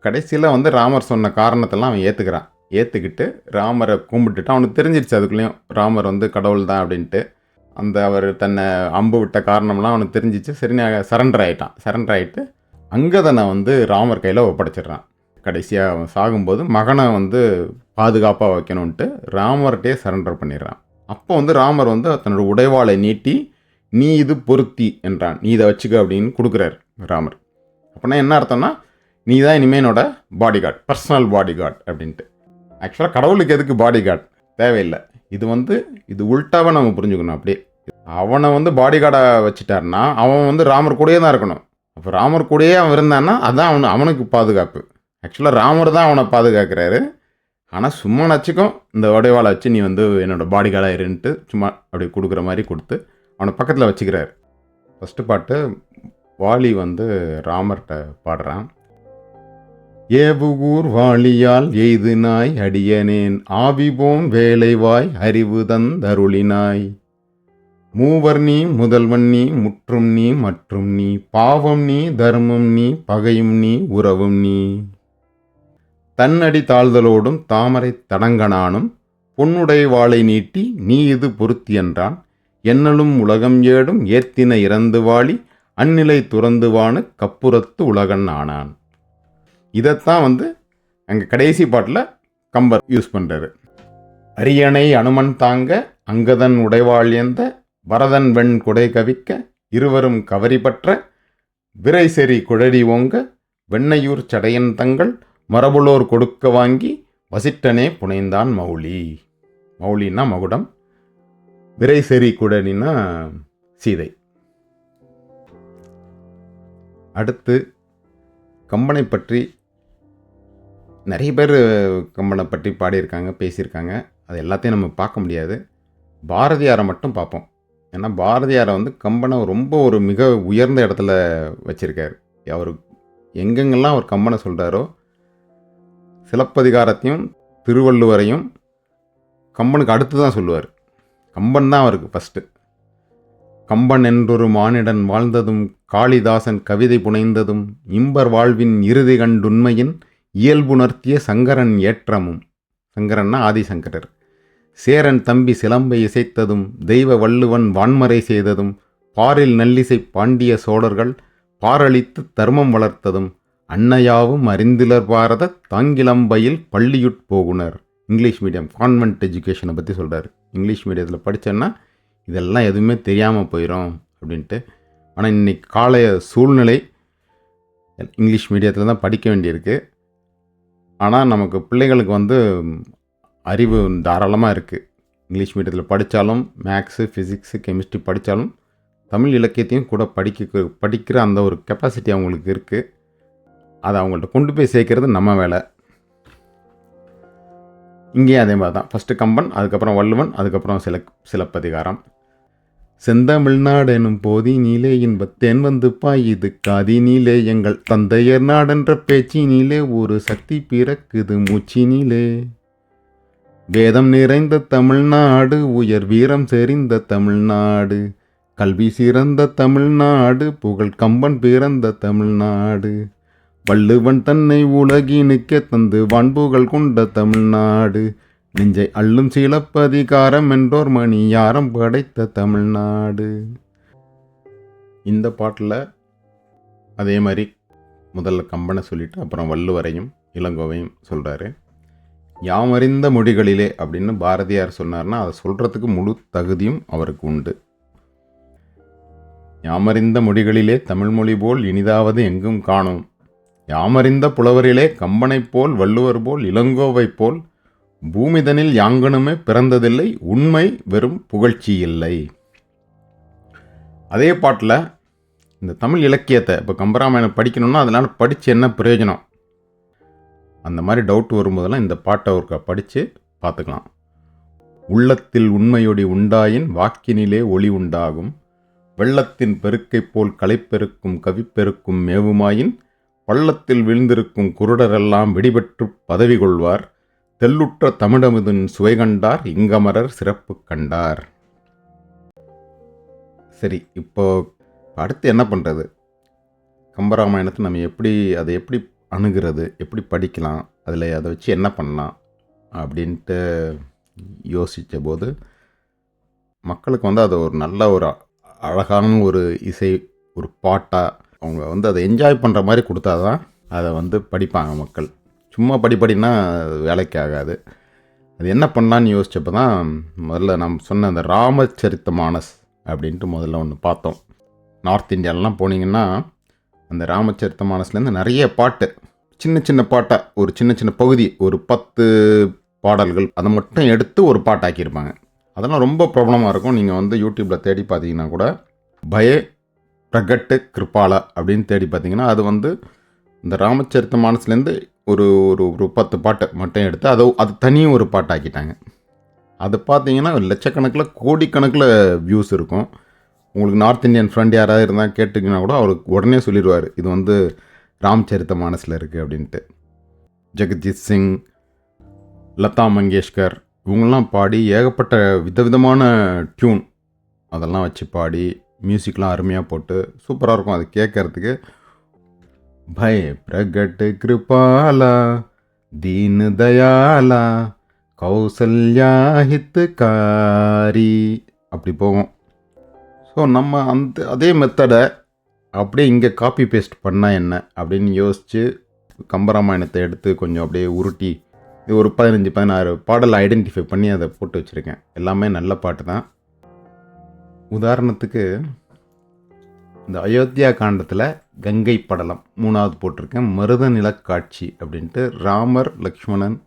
Speaker 1: கடைசியில் வந்து ராமர் சொன்ன காரணத்தெல்லாம் அவன் ஏற்றுக்கிட்டு ராமரை கும்பிட்டுட்டு அவனுக்கு தெரிஞ்சிருச்சு அதுக்குள்ளேயும் ராமர் வந்து கடவுள் தான் அப்படின்ட்டு. அவர் தன்னை அம்பு விட்ட காரணம்லாம் அவனுக்கு தெரிஞ்சிச்சு. சரி, சரண்டர் ஆகிட்டு அங்கதனை வந்து ராமர் கையில் ஒப்படைச்சிடுறான். கடைசியாக அவன் சாகும்போது மகனை வந்து பாதுகாப்பாக வைக்கணுன்ட்டு ராமர்கிட்டே சரண்டர் பண்ணிடுறான். அப்போ வந்து ராமர் வந்து தன்னோட உடைவாளை நீட்டி நீ இது பொருத்தி என்றான், நீ இதை வச்சுக்க அப்படின்னு கொடுக்குறாரு ராமர். அப்படின்னா என்ன அர்த்தம்னா, நீ தான் இனிமேல் என்னோட பாடிகார்ட், பர்சனல் பாடிகார்ட் அப்படின்ட்டு. ஆக்சுவலாக கடவுளுக்கு எதுக்கு பாடிகார்ட் தேவையில்லை. இது உள்டாவை நம்ம புரிஞ்சுக்கணும். அப்படியே அவனை வந்து பாடிகார்டாக வச்சுட்டாருன்னா அவன் வந்து ராமர் கூடயே தான் இருக்கணும். அப்போ ராமர் கூடயே அவன் இருந்தான்னா அதான் அவனுக்கு பாதுகாப்பு. ஆக்சுவலாக ராமர் தான் அவனை பாதுகாக்கிறாரு. ஆனால் சும்மா நச்சுக்கும் இந்த உடைவாளை வச்சு நீ வந்து என்னோடய பாடி கார்டாக இருன்ட்டு சும்மா அப்படி கொடுக்குற மாதிரி கொடுத்து அவனை பக்கத்தில் வச்சுக்கிறார். ஃபஸ்ட்டு பாட்டு வாலி வந்து ராமர்கிட்ட பாடுறான். ஏவுகூர் வாளியால் எய்து நாய் அடியனேன் ஆவிபோம் வேலைவாய் அறிவு தந்தருளினாய். மூவர் நீ முதல்வன் நீ முற்றும் நீ மற்றும் நீ பாவம் நீ தர்மம் நீ பகையும் நீ உறவும் நீ. தன்னடி தாழ்தலோடும் தாமரை தடங்கனானும் பொன்னுடை வாளை நீட்டி நீ இது பொருத்தி என்றான். என்னலும் உலகம் ஏடும் ஏத்தின இறந்து வாழி அந்நிலை துறந்துவானு கப்புறத்து உலகன் ஆனான். இதைத்தான் வந்து அங்கே கடைசி பாட்டில் கம்பர் யூஸ் பண்ணுறாரு. அரியணை அனுமன் தாங்க அங்கதன் உடைவாழ்யந்த வரதன் வெண் குடை கவிக்க இருவரும் கவரி பற்ற விரைசெறி குழடி ஓங்க வெண்ணையூர் சடையன் தங்கள் மரபுளோர் கொடுக்க வாங்கி வசிட்டனே புனைந்தான் மௌலி. மௌலின்னா மகுடம், விரைசெறி குழலினா சீதை. அடுத்து கம்பனை பற்றி நிறைய பேர் கம்பனை பற்றி பாடியிருக்காங்க, பேசியிருக்காங்க. அது எல்லாத்தையும் நம்ம பார்க்க முடியாது. பாரதியாரை மட்டும் பார்ப்போம். ஏன்னா பாரதியாரை வந்து கம்பனை ரொம்ப ஒரு மிக உயர்ந்த இடத்துல வச்சுருக்கார். அவர் எங்கெங்கெல்லாம் அவர் கம்பனை சொல்கிறாரோ, சிலப்பதிகாரத்தையும் திருவள்ளுவரையும் கம்பனுக்கு அடுத்து தான் சொல்லுவார். கம்பன் தான் அவருக்கு ஃபஸ்ட்டு. கம்பன் என்றொரு மானிடன் வாழ்ந்ததும் காளிதாசன் கவிதை புனைந்ததும் இம்பர் வாழ்வின் இறுதி கண்டுண்மையின் இயல்புணர்த்திய சங்கரன் ஏற்றமும். சங்கரன்னா ஆதிசங்கரர். சேரன் தம்பி சிலம்பை இசைத்ததும் தெய்வ வள்ளுவன் வான்மறை செய்ததும் பாரில் நல்லிசை பாண்டிய சோழர்கள் பாரளித்து தர்மம் வளர்த்ததும் அன்னையாவும் அறிந்திலர் பாரத தாங்கிலம்பையில் பள்ளியுட்போகுனர். இங்கிலீஷ் மீடியம் கான்வென்ட் எஜுகேஷனை பற்றி சொல்கிறார். இங்கிலீஷ் மீடியத்தில் படித்தேன்னா இதெல்லாம் எதுவுமே தெரியாமல் போயிடும் அப்படின்ட்டு. ஆனால் இன்றைக்கி காலைய சூழ்நிலை இங்கிலீஷ் மீடியத்தில் தான் படிக்க வேண்டியிருக்கு. ஆனால் நமக்கு பிள்ளைகளுக்கு வந்து அறிவு தாராளமாக இருக்குது. இங்கிலீஷ் மீடியத்தில் படித்தாலும் மேக்ஸு ஃபிசிக்ஸு கெமிஸ்ட்ரி படித்தாலும் தமிழ் இலக்கியத்தையும் கூட படிக்கிற அந்த ஒரு கெப்பாசிட்டி அவங்களுக்கு இருக்குது. அதை அவங்கள்ட்ட கொண்டு போய் சேர்க்கறது நம்ம வேலை. இங்கேயும் அதே மாதிரி தான். ஃபஸ்ட்டு கம்பன், அதுக்கப்புறம் வள்ளுவன், அதுக்கப்புறம் சிலப்பதிகாரம். செந்தமிழ்நாடு எனும் போதி நீலே இன்பத்தேன் வந்து பாயுது காதி நீலே எங்கள் தந்தையர் நாடென்ற பேச்சினிலே ஒரு சக்தி பிறக்குது மூச்சினிலே. வேதம் நிறைந்த தமிழ்நாடு உயர் வீரம் செறிந்த தமிழ்நாடு கல்வி சிறந்த தமிழ்நாடு புகழ் கம்பன் பிறந்த தமிழ்நாடு வள்ளுவன் தன்னை உலகினுக்கே தந்து வான்புகள் கொண்ட தமிழ்நாடு நெஞ்சை அள்ளும் சிலப்பதிகாரம் என்றோர் மணியாரம் படைத்த தமிழ்நாடு. இந்த பாட்டில் அதே மாதிரி முதல்ல கம்பனை சொல்லிவிட்டு அப்புறம் வள்ளுவரையும் இளங்கோவையும் சொல்கிறாரு. யாமறிந்த மொழிகளிலே அப்படின்னு பாரதியார் சொன்னார்னா அதை சொல்கிறதுக்கு முழு தகுதியும் அவருக்கு உண்டு. யாமறிந்த மொழிகளிலே தமிழ்மொழி போல் இனிதாவது எங்கும் காணோம். யாமறிந்த புலவரிலே கம்பனைப் போல் வள்ளுவர் போல் இளங்கோவைப் போல் பூமிதனில் யாங்கனுமே பிறந்ததில்லை உண்மை வெறும் புகழ்ச்சி இல்லை. அதே பாட்டில் இந்த தமிழ் இலக்கியத்தை இப்போ கம்பராமாயணம் படிக்கணும்னா அதனால் படித்து என்ன பிரயோஜனம், அந்த மாதிரி டவுட் வரும்போதெல்லாம் இந்த பாட்டை ஒரு படித்து பார்த்துக்கலாம். உள்ளத்தில் உண்மையொடி உண்டாயின் வாக்கினிலே ஒளி உண்டாகும். வெள்ளத்தின் பெருக்கைப் போல் களைப்பெருக்கும் கவிப்பெருக்கும் மேவுமாயின் பள்ளத்தில் விழுந்திருக்கும் குருடரெல்லாம் விடிபெற்று பதவி கொள்வார். தெல்லுற்ற தமிழமுதின் சுவை கண்டார் இங்கமரர் சிறப்பு கண்டார். சரி, இப்போ அடுத்து என்ன பண்ணுறது? கம்பராமாயணத்தை நம்ம அதை எப்படி அணுகிறது, எப்படி படிக்கலாம், அதில் அதை வச்சு என்ன பண்ணலாம் அப்படின்ட்டு யோசித்த போது மக்களுக்கு வந்து அது ஒரு நல்ல ஒரு அழகான ஒரு இசை, ஒரு பாட்டாக அவங்க வந்து அதை என்ஜாய் பண்ணுற மாதிரி கொடுத்தா தான் அதை வந்து படிப்பாங்க மக்கள். சும்மா படிப்படினா வேலைக்கு ஆகாது. அது என்ன பண்ணலான்னு யோசித்தப்போ தான் முதல்ல நம்ம சொன்ன அந்த ராமச்சரித்த மானஸ் அப்படின்ட்டு முதல்ல ஒன்று பார்த்தோம். நார்த் இந்தியாவிலலாம் போனீங்கன்னா அந்த ராமச்சரித்த மானஸ்லேருந்து நிறைய பாட்டு, சின்ன சின்ன பாட்டாக ஒரு சின்ன சின்ன பகுதி, ஒரு 10 பாடல்கள் அதை மட்டும் எடுத்து ஒரு பாட்டாக்கியிருப்பாங்க. அதெல்லாம் ரொம்ப பிரபலமாக இருக்கும். நீங்கள் வந்து யூடியூப்பில் தேடி பார்த்தீங்கன்னா கூட பய பிரகட்டு கிருபாலா அப்படின்னு தேடி பார்த்தீங்கன்னா அது வந்து இந்த ராமச்சரித்த மானஸ்லேருந்து ஒரு ஒரு ஒரு 10 பாட்டை மட்டும் எடுத்து அது தனியும் ஒரு பாட்டாக்கிட்டாங்க. அது பார்த்தீங்கன்னா லட்சக்கணக்கில் கோடிக்கணக்கில் வியூஸ் இருக்கும். உங்களுக்கு நார்த் இந்தியன் ஃப்ரெண்ட் யாராவது இருந்தால் கேட்டிங்கன்னா கூட அவருக்கு உடனே சொல்லிடுவார், இது வந்து ராமச்சரித்த மானஸில் இருக்குது அப்படின்ட்டு. ஜெகஜீத் சிங், லதா மங்கேஷ்கர் இவங்கெல்லாம் பாடி ஏகப்பட்ட விதவிதமான டியூன் அதெல்லாம் வச்சு பாடி மியூசிக்லாம் அருமையாக போட்டு சூப்பராக இருக்கும் அது கேட்கறதுக்கு. பை பிரகட் கிருபாலா தீன் தயாலா கௌசல்யா ஹித்துக்காரி அப்படி போகும். ஸோ நம்ம அதே மெத்தடை அப்படியே இங்கே காப்பி பேஸ்ட் பண்ணால் என்ன அப்படின்னு யோசித்து கம்பராமாயணத்தை எடுத்து கொஞ்சம் அப்படியே உருட்டி இது ஒரு 15-16 பாடல் ஐடென்டிஃபை பண்ணி அதை போட்டு வச்சுருக்கேன். எல்லாமே நல்ல பாட்டு தான். உதாரணத்துக்கு இந்த அயோத்தியா காண்டத்தில் கங்கை படலம் 3வது போட்டிருக்கேன். மருத நிலக்காட்சி அப்படின்ட்டு ராமர், லக்ஷ்மணன்,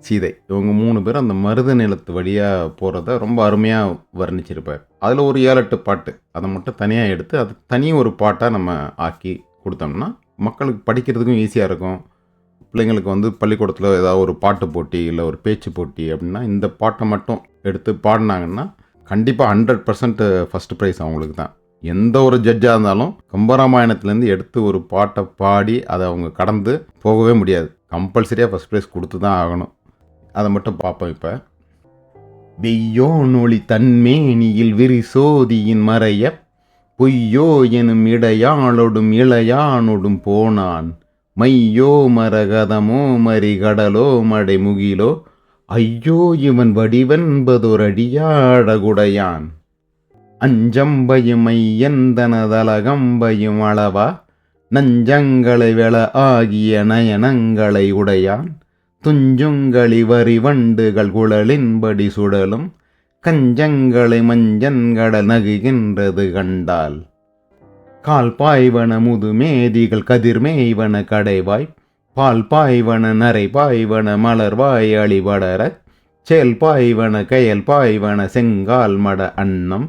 Speaker 1: சீதை இவங்க 3 பேரும் அந்த மருத நிலத்து வழியாக போகிறத ரொம்ப அருமையாக வர்ணிச்சிருப்பார். அதில் ஒரு 7-8 பாட்டு அதை மட்டும் தனியாக எடுத்து அது தனியாக ஒரு பாட்டாக நம்ம ஆக்கி கொடுத்தோம்னா மக்களுக்கு படிக்கிறதுக்கும் ஈஸியாக இருக்கும். பிள்ளைங்களுக்கு வந்து பள்ளிக்கூடத்தில் ஏதாவது ஒரு பாட்டு போட்டி இல்லை ஒரு பேச்சு போட்டி அப்படின்னா இந்த பாட்டை மட்டும் எடுத்து பாடினாங்கன்னா கண்டிப்பாக 100% ஃபஸ்ட் ப்ரைஸ் அவங்களுக்கு தான். எந்த ஒரு ஜட்ஜாக இருந்தாலும் கம்பராமாயணத்துலேருந்து எடுத்து ஒரு பாட்டை பாடி அதை அவங்க கடந்து போகவே முடியாது. கம்பல்சரியாக ஃபஸ்ட் ப்ரைஸ் கொடுத்து தான் ஆகணும். அதை மட்டும் பார்ப்போம். இப்போ வெய்யோ நொழி தன்மேனியில் விரிசோதியின் மறைய பொய்யோ எனும் இடையாளொடும் இளையானொடும் போனான் மையோ மரகதமோ மறிகடலோ மடை முகிலோ ஐயோ இவன் வடிவென்பதொரடியாடகுடையான் அஞ்சம்பையும் ஐயந்தனதலகம்பையும் அளவா நஞ்சங்களை வெள ஆகிய நயனங்களை உடையான் துஞ்சுங்களி வரி வண்டுகள் குழலின்படி சுடலும் கஞ்சங்களை மஞ்சன்கடல் நகுகின்றது கண்டால் கால் பாய்வன முதுமேதிகள் கதிர்மேய்வன கடைவாய் பால் பாய்வன நரை பாய்வன மலர்வாய் அழிவடர சேல் பாய்வன கயல் பாய்வன செங்கால் மட அன்னம்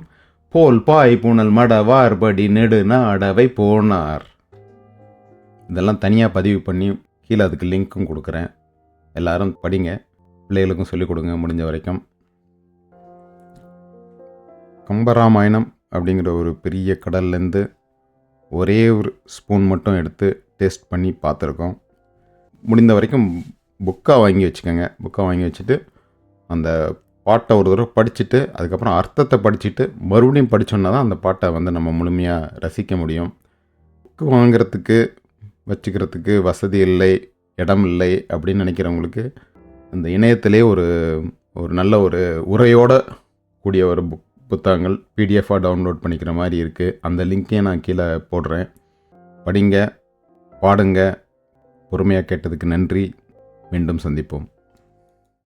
Speaker 1: போல் பாய் புனல் மடவார்படி நெடுநாடவை போனார். இதெல்லாம் தனியாக பதிவு பண்ணி கீழே அதுக்கு லிங்க்கும் கொடுக்குறேன். எல்லாரும் படிங்க, பிள்ளைகளுக்கும் சொல்லிக் கொடுங்க முடிஞ்ச வரைக்கும். கம்பராமாயணம் அப்படிங்கிற ஒரு பெரிய கடல்லேருந்து ஒரே ஒரு ஸ்பூன் மட்டும் எடுத்து டேஸ்ட் பண்ணி பார்த்துருக்கோம். முடிந்த வரைக்கும் புக்காக வாங்கி வச்சுக்கோங்க. புக்காக வாங்கி வச்சுட்டு அந்த பாட்டை ஒரு தடவை படிச்சுட்டு அதுக்கப்புறம் அர்த்தத்தை படிச்சுட்டு மறுபடியும் படித்தோன்னா தான் அந்த பாட்டை வந்து நம்ம முழுமையாக ரசிக்க முடியும். புக்கு வாங்கிறதுக்கு வச்சுக்கிறதுக்கு வசதி இல்லை, இடம் இல்லை அப்படின்னு நினைக்கிறவங்களுக்கு இந்த இணையத்திலே ஒரு நல்ல ஒரு உரையோடு கூடிய ஒரு புத்தகங்கள் பிடிஎஃபாக டவுன்லோட் பண்ணிக்கிற மாதிரி இருக்குது. அந்த லிங்க்கையும் நான் கீழே போடுறேன். படிங்க, பாடுங்க. பொறுமையாக கேட்டதுக்கு நன்றி. மீண்டும் சந்திப்போம்.